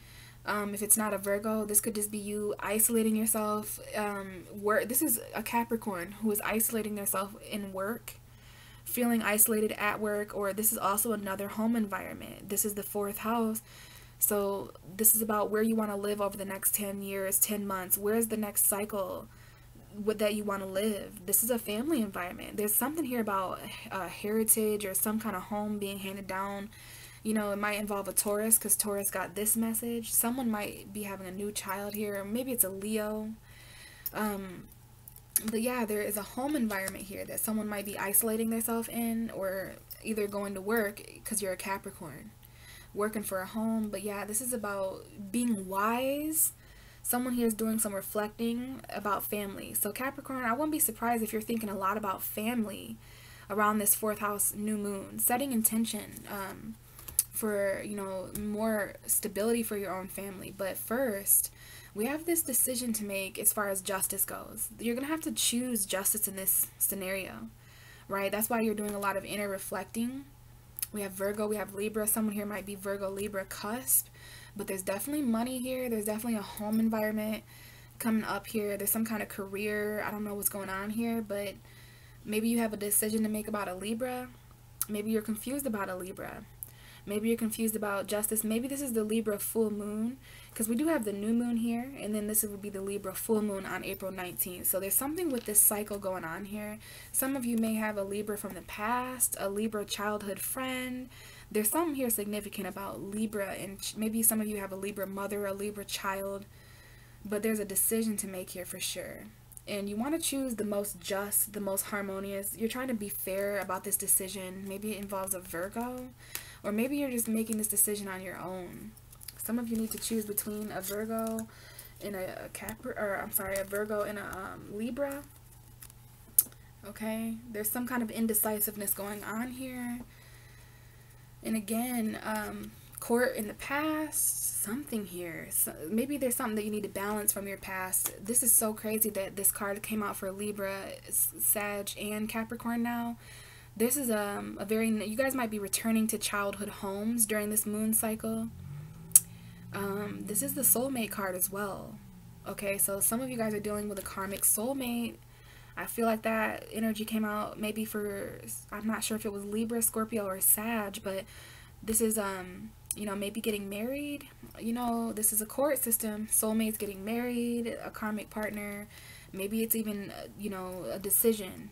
If it's not a Virgo, this could just be you isolating yourself. This is a Capricorn who is isolating themselves in work, feeling isolated at work, or this is also another home environment. This is the fourth house. So this is about where you want to live over the next 10 years, 10 months. Where's the next cycle that you want to live? This is a family environment. There's something here about heritage or some kind of home being handed down. You know, it might involve a Taurus because Taurus got this message. Someone might be having a new child here. Maybe it's a Leo. But yeah, there is a home environment here that someone might be isolating themselves in, or either going to work because you're a Capricorn, working for a home. But yeah, this is about being wise. Someone here is doing some reflecting about family. So Capricorn, I wouldn't be surprised if you're thinking a lot about family around this fourth house new moon. Setting intention for, you know, more stability for your own family. But first, we have this decision to make as far as justice goes. You're going to have to choose justice in this scenario, right? That's why you're doing a lot of inner reflecting. We have Virgo, we have Libra. Someone here might be Virgo, Libra cusp. But there's definitely money here. There's definitely a home environment coming up here. There's some kind of career. I don't know what's going on here, but maybe you have a decision to make about a Libra. Maybe you're confused about a Libra. Maybe you're confused about justice. Maybe this is the Libra full moon, because we do have the new moon here, and then this would be the Libra full moon on April 19th. So there's something with this cycle going on here. Some of you may have a Libra from the past, a Libra childhood friend. There's something here significant about Libra, and maybe some of you have a Libra mother, a Libra child, but there's a decision to make here for sure. And you want to choose the most just, the most harmonious. You're trying to be fair about this decision. Maybe it involves a Virgo, or maybe you're just making this decision on your own. Some of you need to choose between a Virgo and a Virgo and a Libra. Okay, there's some kind of indecisiveness going on here. And again, court in the past, something here. So maybe there's something that you need to balance from your past. This is so crazy that this card came out for Libra, Sag, and Capricorn now. This is you guys might be returning to childhood homes during this moon cycle. This is the soulmate card as well. Okay, so some of you guys are dealing with a karmic soulmate. I feel like that energy came out maybe for, I'm not sure if it was Libra, Scorpio, or Sag, but this is, you know, maybe getting married. You know, this is a court system. Soulmates getting married, a karmic partner. Maybe it's even, you know, a decision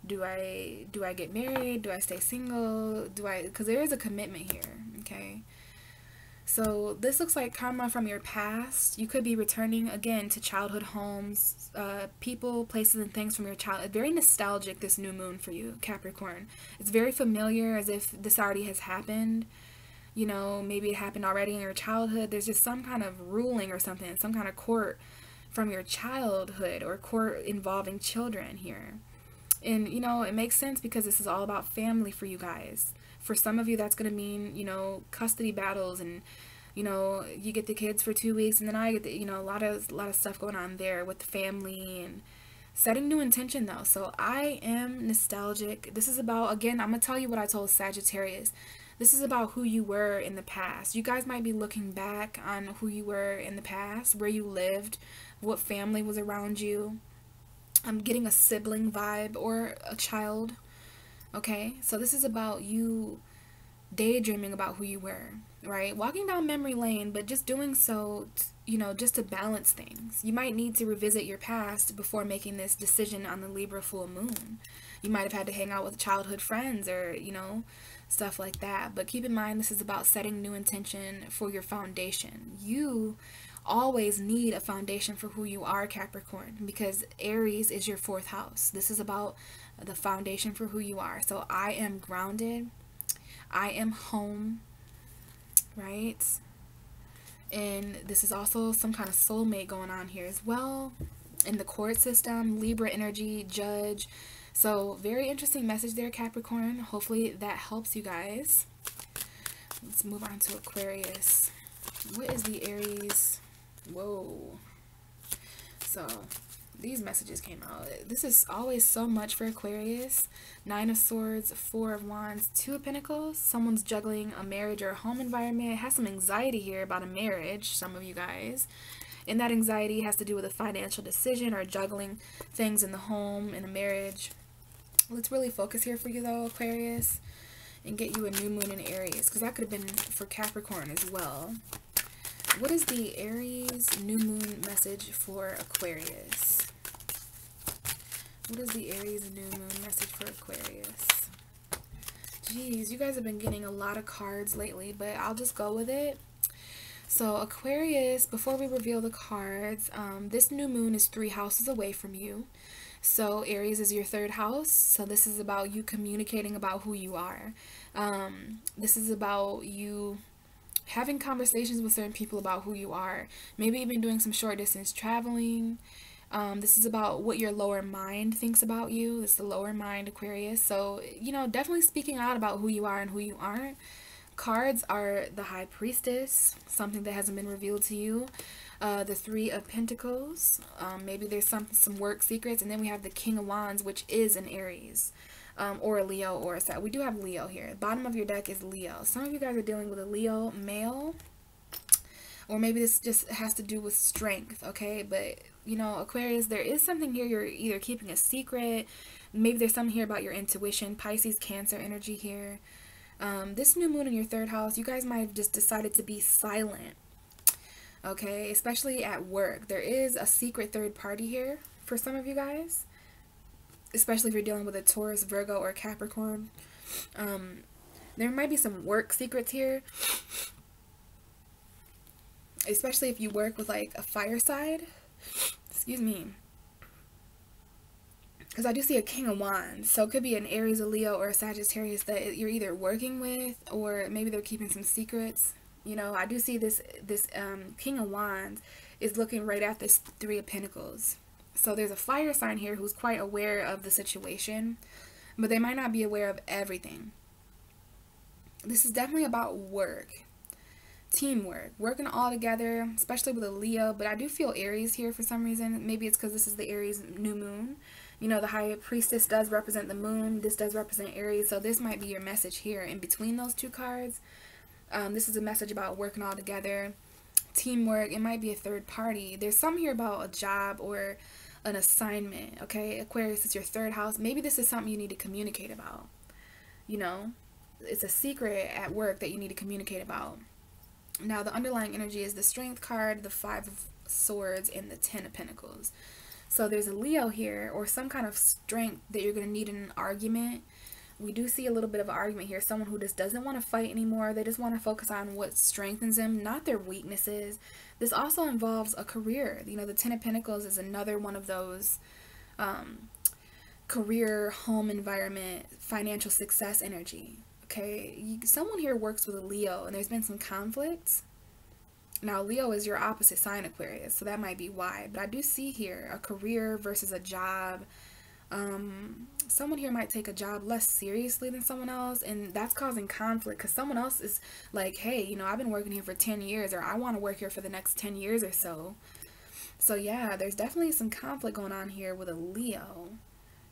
Do I get married? Do I stay single? Because there is a commitment here, okay? So this looks like karma from your past. You could be returning again to childhood homes, people, places, and things from your childhood. Very nostalgic, this new moon for you, Capricorn. It's very familiar, as if this already has happened. You know, maybe it happened already in your childhood. There's just some kind of ruling or something, some kind of court from your childhood, or court involving children here. And, you know, it makes sense because this is all about family for you guys. For some of you, that's going to mean, you know, custody battles, and, you know, you get the kids for 2 weeks, and then I get the, you know, a lot of stuff going on there with the family, and setting new intention though. So I am nostalgic. This is about, again, I'm going to tell you what I told Sagittarius. This is about who you were in the past. You guys might be looking back on who you were in the past, where you lived, what family was around you. I'm getting a sibling vibe, or a child. Okay, so this is about you daydreaming about who you were, right? Walking down memory lane, but just doing so, you know, just to balance things. You might need to revisit your past before making this decision on the Libra full moon. You might have had to hang out with childhood friends, or, you know, stuff like that. But keep in mind, this is about setting new intention for your foundation. You always need a foundation for who you are, Capricorn, because Aries is your 4th house. This is about the foundation for who you are. So I am grounded. I am home, right? And this is also some kind of soulmate going on here as well. In the court system, Libra energy, judge. So very interesting message there, Capricorn. Hopefully that helps you guys. Let's move on to Aquarius. What is the Aries? Whoa. So these messages came out. This is always so much for Aquarius. 9 of Swords, 4 of Wands, 2 of Pentacles. Someone's juggling a marriage or a home environment. It has some anxiety here about a marriage, some of you guys. And that anxiety has to do with a financial decision, or juggling things in the home, in a marriage. Let's really focus here for you though, Aquarius, and get you a new moon in Aries, because that could have been for Capricorn as well. What is the Aries new moon message for Aquarius? What is the Aries new moon message for Aquarius? Geez, you guys have been getting a lot of cards lately, but I'll just go with it. So Aquarius, before we reveal the cards, this new moon is 3 houses away from you. So Aries is your 3rd house. So this is about you communicating about who you are. This is about you having conversations with certain people about who you are. Maybe even doing some short distance traveling. This is about what your lower mind thinks about you. This is the lower mind, Aquarius. So, you know, definitely speaking out about who you are and who you aren't. Cards are the High Priestess, something that hasn't been revealed to you. The 3 of Pentacles. Maybe there's some work secrets. And then we have the King of Wands, which is an Aries. Or a Leo, or a Sag. We do have Leo here. The bottom of your deck is Leo. Some of you guys are dealing with a Leo male, or maybe this just has to do with strength, okay? But, you know, Aquarius, there is something here. You're either keeping a secret. Maybe there's something here about your intuition. Pisces, Cancer energy here. This new moon in your 3rd house, you guys might have just decided to be silent, okay? Especially at work. There is a secret third party here for some of you guys. Especially if you're dealing with a Taurus, Virgo, or Capricorn. There might be some work secrets here. Especially if you work with like a fire side. Excuse me. Because I do see a King of Wands. So it could be an Aries, a Leo, or a Sagittarius that you're either working with, or maybe they're keeping some secrets. You know, I do see this King of Wands is looking right at this 3 of Pentacles. So there's a fire sign here who's quite aware of the situation, but they might not be aware of everything. This is definitely about work, teamwork, working all together, especially with a Leo. But I do feel Aries here for some reason. Maybe it's because this is the Aries new moon. You know, the High Priestess does represent the moon. This does represent Aries. So this might be your message here in between those 2 cards. This is a message about working all together, teamwork. It might be a third party. There's some here about a job or an assignment, okay? Aquarius, it's your 3rd house. Maybe this is something you need to communicate about. You know, it's a secret at work that you need to communicate about. Now, the underlying energy is the Strength card, the 5 of Swords, and the 10 of Pentacles. So there's a Leo here, or some kind of strength that you're going to need in an argument. We do see a little bit of an argument here. Someone who just doesn't want to fight anymore. They just want to focus on what strengthens them, not their weaknesses. This also involves a career. You know, the Ten of Pentacles is another one of those career, home environment, financial success energy. Okay, someone here works with a Leo, and there's been some conflicts. Now, Leo is your opposite sign, Aquarius, so that might be why. But I do see here a career versus a job. Someone here might take a job less seriously than someone else, and that's causing conflict because someone else is like, hey, you know, I've been working here for 10 years, or I want to work here for the next 10 years or so. So yeah, there's definitely some conflict going on here with a Leo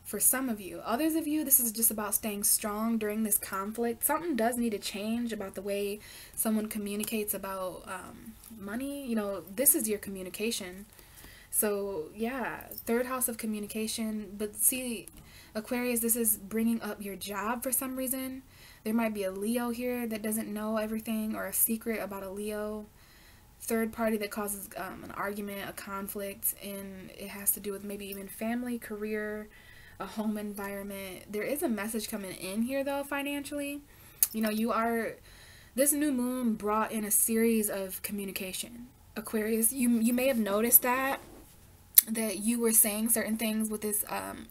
for some of you. Others of you, this is just about staying strong during this conflict. Something does need to change about the way someone communicates about money. You know, this is your communication. So yeah, third house of communication. But see, Aquarius, this is bringing up your job for some reason. There might be a Leo here that doesn't know everything, or a secret about a Leo. Third party that causes an argument, a conflict, and it has to do with maybe even family, career, a home environment. There is a message coming in here though, financially. You know, this new moon brought in a series of communication. Aquarius, you may have noticed that you were saying certain things with this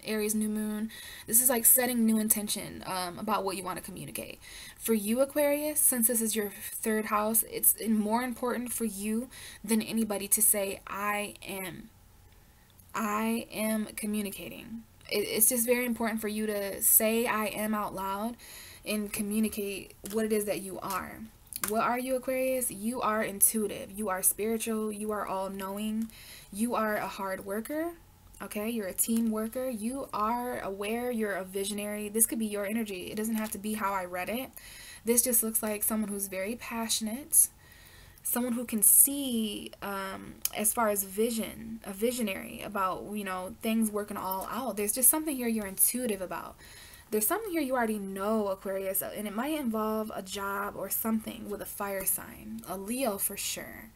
Aries new moon. This is like setting new intention about what you want to communicate. For you, Aquarius, since this is your third house, it's more important for you than anybody to say, I am communicating. It's just very important for you to say I am out loud and communicate what it is that you are. What are you, Aquarius? You are intuitive. You are spiritual. You are all-knowing. You are a hard worker. Okay? You're a team worker. You are aware. You're a visionary. This could be your energy. It doesn't have to be how I read it. This just looks like someone who's very passionate. Someone who can see, as far as vision, a visionary about, you know, things working all out. There's just something here you're intuitive about. There's something here you already know, Aquarius, and it might involve a job or something with a fire sign, a Leo for sure.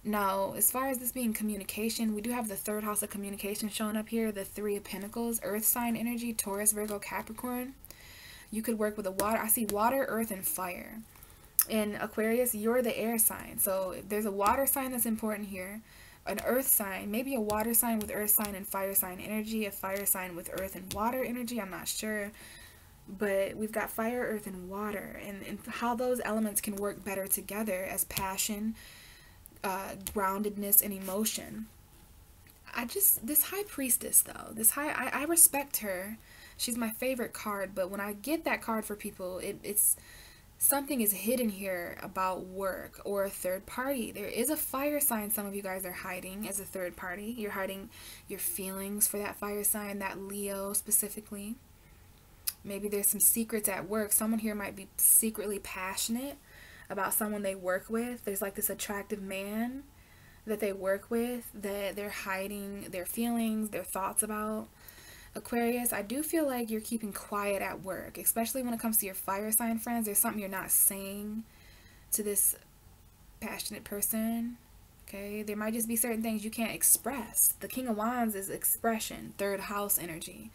Now, as far as this being communication, we do have the third house of communication showing up here, the Three of Pentacles, earth sign energy, Taurus, Virgo, Capricorn. You could work with a water. I see water, earth, and fire. In Aquarius, you're the air sign. So there's a water sign that's important here, an earth sign, maybe a water sign with earth sign and fire sign energy, a fire sign with earth and water energy, I'm not sure. But we've got fire, earth, and water, and how those elements can work better together as passion, groundedness, and emotion. This high priestess though, I respect her. She's my favorite card, but when I get that card for people, it's something is hidden here about work or a third party. There is a fire sign some of you guys are hiding as a third party. You're hiding your feelings for that fire sign, that Leo specifically. Maybe there's some secrets at work. Someone here might be secretly passionate about someone they work with. There's like this attractive man that they work with that they're hiding their feelings, their thoughts about. Aquarius, I do feel like you're keeping quiet at work, especially when it comes to your fire sign friends. There's something you're not saying to this passionate person. Okay, there might just be certain things you can't express. The King of Wands is expression, third house energy.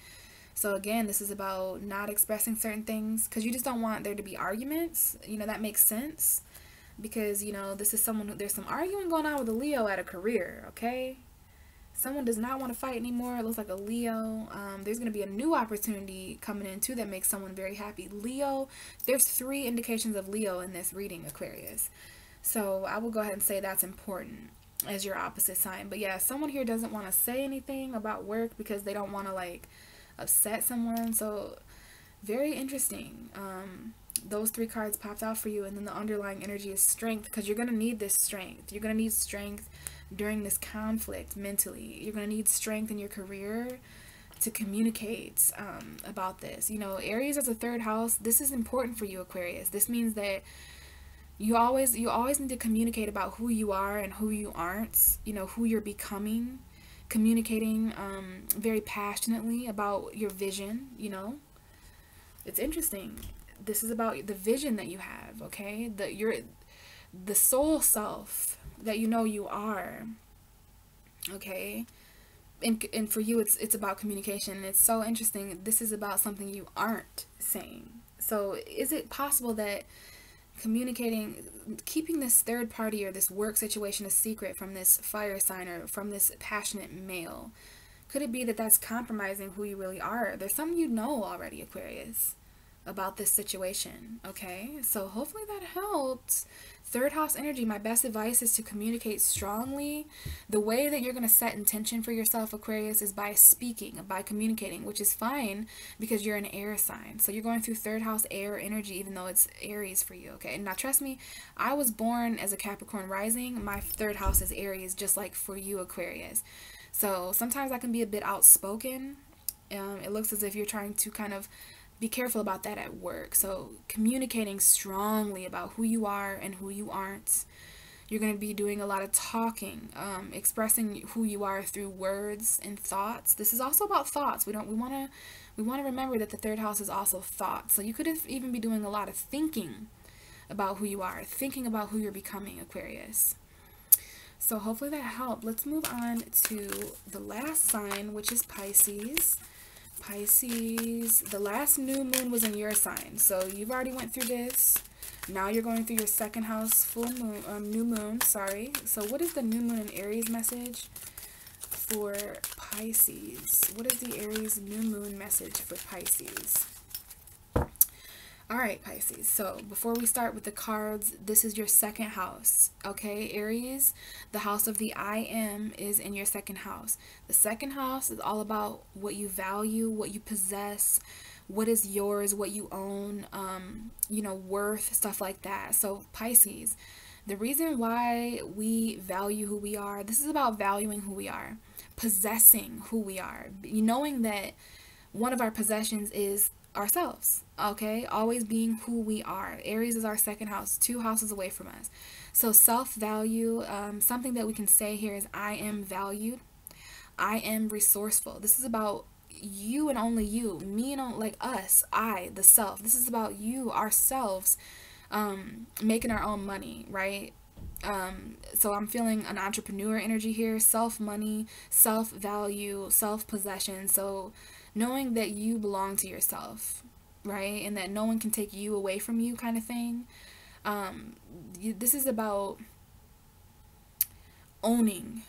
So again, this is about not expressing certain things because you just don't want there to be arguments. You know, that makes sense because, you know, this is someone who, there's some arguing going on with a Leo at a career, okay? Someone does not want to fight anymore. It looks like a Leo. There's going to be a new opportunity coming in too that makes someone very happy. Leo, there's 3 indications of Leo in this reading, Aquarius. So I will go ahead and say that's important as your opposite sign. But yeah, someone here doesn't want to say anything about work because they don't want to like upset someone. So very interesting. Those 3 cards popped out for you, and then the underlying energy is strength because you're going to need this strength. You're going to need strength during this conflict mentally. You're going to need strength in your career to communicate about this. You know, Aries as a third house, this is important for you, Aquarius. This means that you always need to communicate about who you are and who you aren't, you know, who you're becoming, communicating very passionately about your vision, you know. It's interesting. This is about the vision that you have, okay? The soul self that you know you are, okay? and for you it's about communication, and it's so interesting. This is about something you aren't saying. So is it possible that communicating, keeping this third party or this work situation a secret from this fire sign or from this passionate male, could it be that that's compromising who you really are? There's something you know already, Aquarius, about this situation. Okay, so hopefully that helped. Third house energy, my best advice is to communicate strongly. The way that you're going to set intention for yourself, Aquarius, is by speaking, by communicating, which is fine because you're an air sign. So you're going through third house air energy, even though it's Aries for you. Okay, now trust me, I was born as a Capricorn rising. My third house is Aries, just like for you, Aquarius. So sometimes I can be a bit outspoken. It looks as if you're trying to kind of be careful about that at work. So communicating strongly about who you are and who you aren't. You're going to be doing a lot of talking, expressing who you are through words and thoughts. This is also about thoughts. We want to remember that the third house is also thoughts. So you could even be doing a lot of thinking about who you are, thinking about who you're becoming, Aquarius. So hopefully that helped. Let's move on to the last sign, which is Pisces. Pisces, the last new moon was in your sign, so you've already went through this. Now you're going through your second house full moon, new moon, sorry. So what is the new moon in Aries message for Pisces? What is the Aries new moon message for Pisces? All right, Pisces. So before we start with the cards, this is your second house. Okay, Aries, the house of the I am is in your second house. The second house is all about what you value, what you possess, what is yours, what you own, you know, worth, stuff like that. So Pisces, the reason why we value who we are, this is about valuing who we are, possessing who we are, knowing that one of our possessions is ourselves. Okay, always being who we are. Aries is our second house, 2 houses away from us. So self-value, something that we can say here is I am valued, I am resourceful. This is about you and only you, me and like us, I, the self. This is about you, ourselves, making our own money, right? So I'm feeling an entrepreneur energy here, self-money, self-value, self-possession. So knowing that you belong to yourself, right? And that no one can take you away from you, kind of thing. This is about owning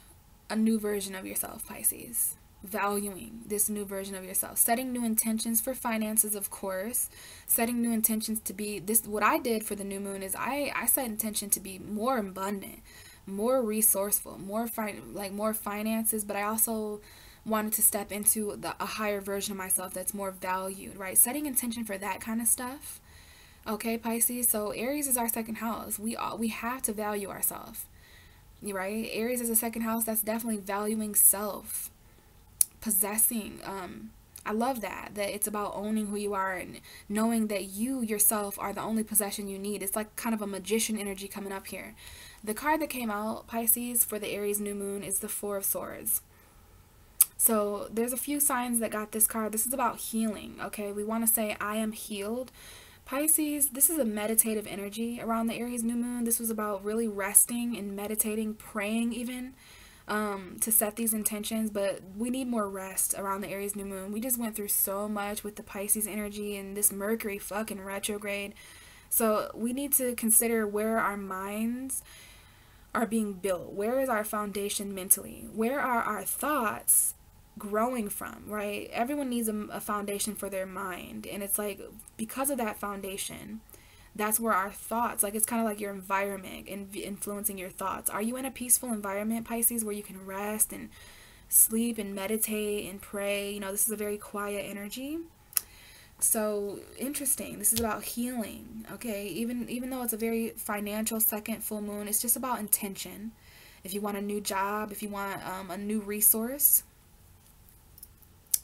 a new version of yourself, Pisces. Valuing this new version of yourself. Setting new intentions for finances, of course. Setting new intentions to be this. What I did for the new moon is I set intention to be more abundant, more resourceful, more finances, but I also wanted to step into a higher version of myself that's more valued, right? Setting intention for that kind of stuff. Okay, Pisces. So Aries is our second house. We have to value ourselves, right? Aries is a second house. That's definitely valuing self, possessing. I love that it's about owning who you are and knowing that you yourself are the only possession you need. It's like kind of a magician energy coming up here. The card that came out, Pisces, for the Aries new moon is the 4 of Swords. So there's a few signs that got this card. This is about healing, okay? We want to say, I am healed. Pisces, this is a meditative energy around the Aries new moon. This was about really resting and meditating, praying even, to set these intentions. But we need more rest around the Aries new moon. We just went through so much with the Pisces energy and this Mercury fucking retrograde. So we need to consider where our minds are being built. Where is our foundation mentally? Where are our thoughts growing from, right? Everyone needs a foundation for their mind, and it's like because of that foundation, that's where our thoughts, like it's kind of like your environment and influencing your thoughts. Are you in a peaceful environment, Pisces, where you can rest and sleep and meditate and pray? You know, this is a very quiet energy. So interesting. This is about healing, okay? Even though it's a very financial second full moon, it's just about intention. If you want a new job, if you want a new resource,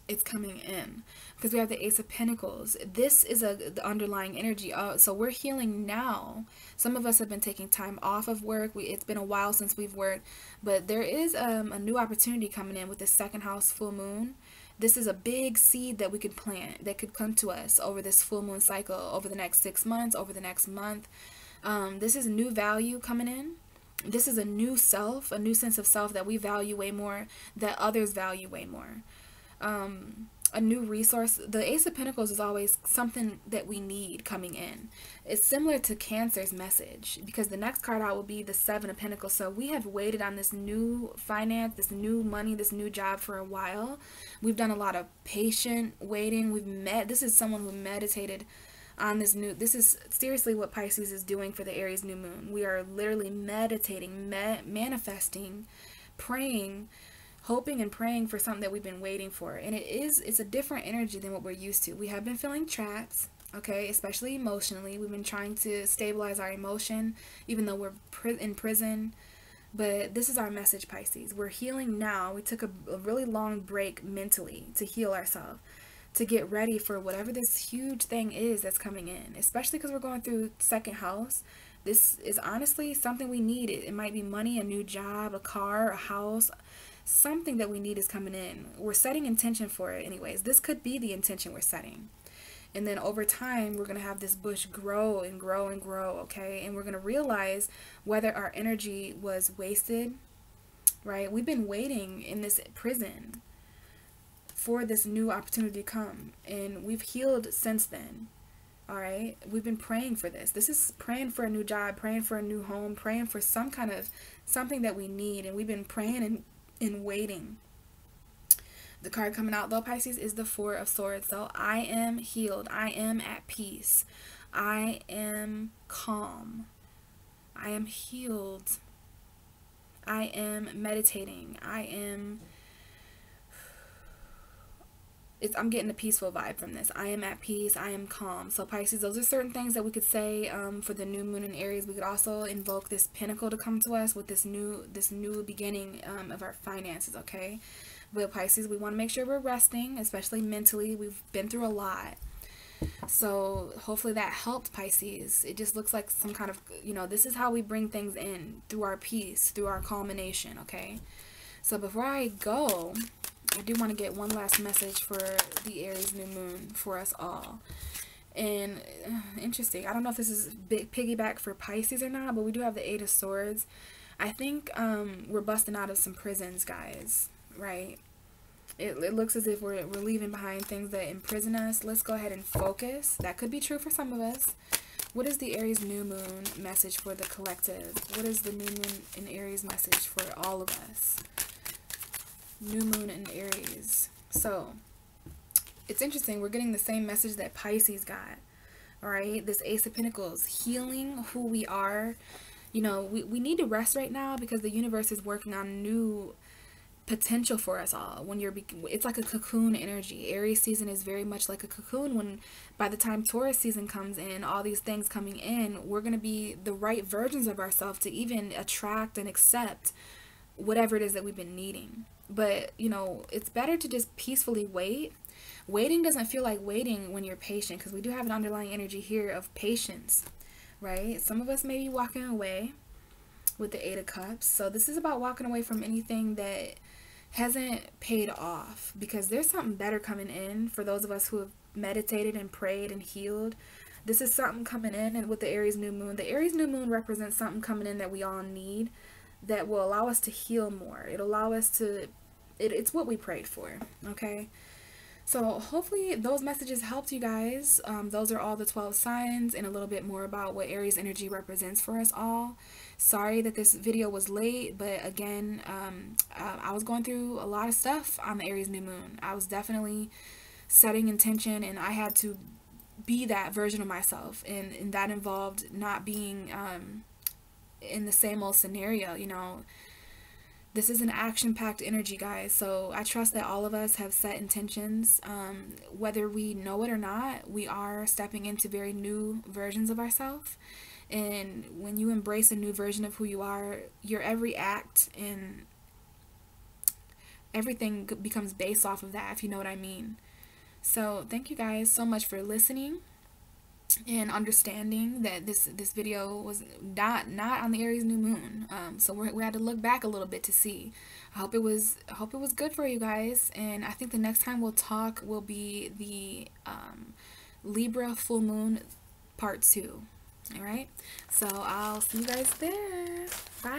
it's coming in. Because we have the Ace of Pentacles. This is the underlying energy. So we're healing now. Some of us have been taking time off of work. It's been a while since we've worked. But there is a new opportunity coming in with this second house full moon. This is a big seed that we could plant that could come to us over this full moon cycle, over the next 6 months, over the next month. This is new value coming in. This is a new self, a new sense of self that we value way more, that others value way more. A new resource. The Ace of Pentacles is always something that we need coming in. It's similar to Cancer's message, because the next card out will be the Seven of Pentacles. So we have waited on this new finance, this new money, this new job for a while. We've done a lot of patient waiting. This is someone who meditated on this new, this is seriously what Pisces is doing for the Aries new moon. We are literally meditating, manifesting, praying, hoping and praying for something that we've been waiting for. And it's a different energy than what we're used to. We have been feeling trapped, okay, especially emotionally. We've been trying to stabilize our emotion, even though we're in prison. But this is our message, Pisces. We're healing now. We took a really long break mentally to heal ourselves, to get ready for whatever this huge thing is that's coming in, especially because we're going through second house. This is honestly something we need. It might be money, a new job, a car, a house. Something that we need is coming in. We're setting intention for it anyways. This could be the intention we're setting. And then over time, we're going to have this bush grow and grow and grow, okay? And we're going to realize whether our energy was wasted, right? We've been waiting in this prison for this new opportunity to come, and we've healed since then. All right, we've been praying for this. This is praying for a new job, praying for a new home, praying for some kind of something that we need, and we've been praying and waiting. The card coming out though, Pisces, is the Four of Swords. So I am healed, I am at peace, I am calm, I am healed, I am meditating, I'm getting a peaceful vibe from this. I am at peace. I am calm. So Pisces, those are certain things that we could say for the new moon in Aries. We could also invoke this pinnacle to come to us with this new beginning of our finances, okay? But Pisces, we want to make sure we're resting, especially mentally. We've been through a lot. So hopefully that helped, Pisces. It just looks like some kind of, this is how we bring things in, through our peace, through our culmination, okay? So before I go, I do want to get one last message for the Aries new moon for us all. And interesting, I don't know if this is big piggyback for Pisces or not, but we do have the Eight of Swords. I think we're busting out of some prisons, guys, right? It looks as if we're leaving behind things that imprison us. Let's go ahead and focus. That could be true for some of us. What is the Aries new moon message for the collective? What is the new moon in Aries message for all of us? New moon in Aries. So it's interesting, we're getting the same message that Pisces got. All right, this Ace of Pentacles, healing who we are. We need to rest right now because the universe is working on new potential for us all. It's like a cocoon energy. Aries season is very much like a cocoon. When by the time Taurus season comes in, all these things coming in, we're going to be the right versions of ourselves to even attract and accept whatever it is that we've been needing. But it's better to just peacefully wait. Waiting doesn't feel like waiting when you're patient, because we do have an underlying energy here of patience, right? Some of us may be walking away with the Eight of Cups. So this is about walking away from anything that hasn't paid off, because there's something better coming in for those of us who have meditated and prayed and healed. This is something coming in, and with the Aries new moon. The Aries new moon represents something coming in that we all need, that will allow us to heal more. It'll allow us to, it's what we prayed for, okay? So hopefully those messages helped you guys. Those are all the 12 signs and a little bit more about what Aries energy represents for us all. Sorry that this video was late, but again, I was going through a lot of stuff on the Aries new moon. I was definitely setting intention, and I had to be that version of myself, and that involved not being in the same old scenario. This is an action-packed energy, guys, so I trust that all of us have set intentions. Whether we know it or not, we are stepping into very new versions of ourselves. And when you embrace a new version of who you are, your every act and everything becomes based off of that, if you know what I mean. So thank you guys so much for listening and understanding that this video was not on the Aries new moon. So we had to look back a little bit to see. I hope it was good for you guys, and I think the next time we'll talk will be the Libra full moon part 2. All right, so I'll see you guys there. Bye.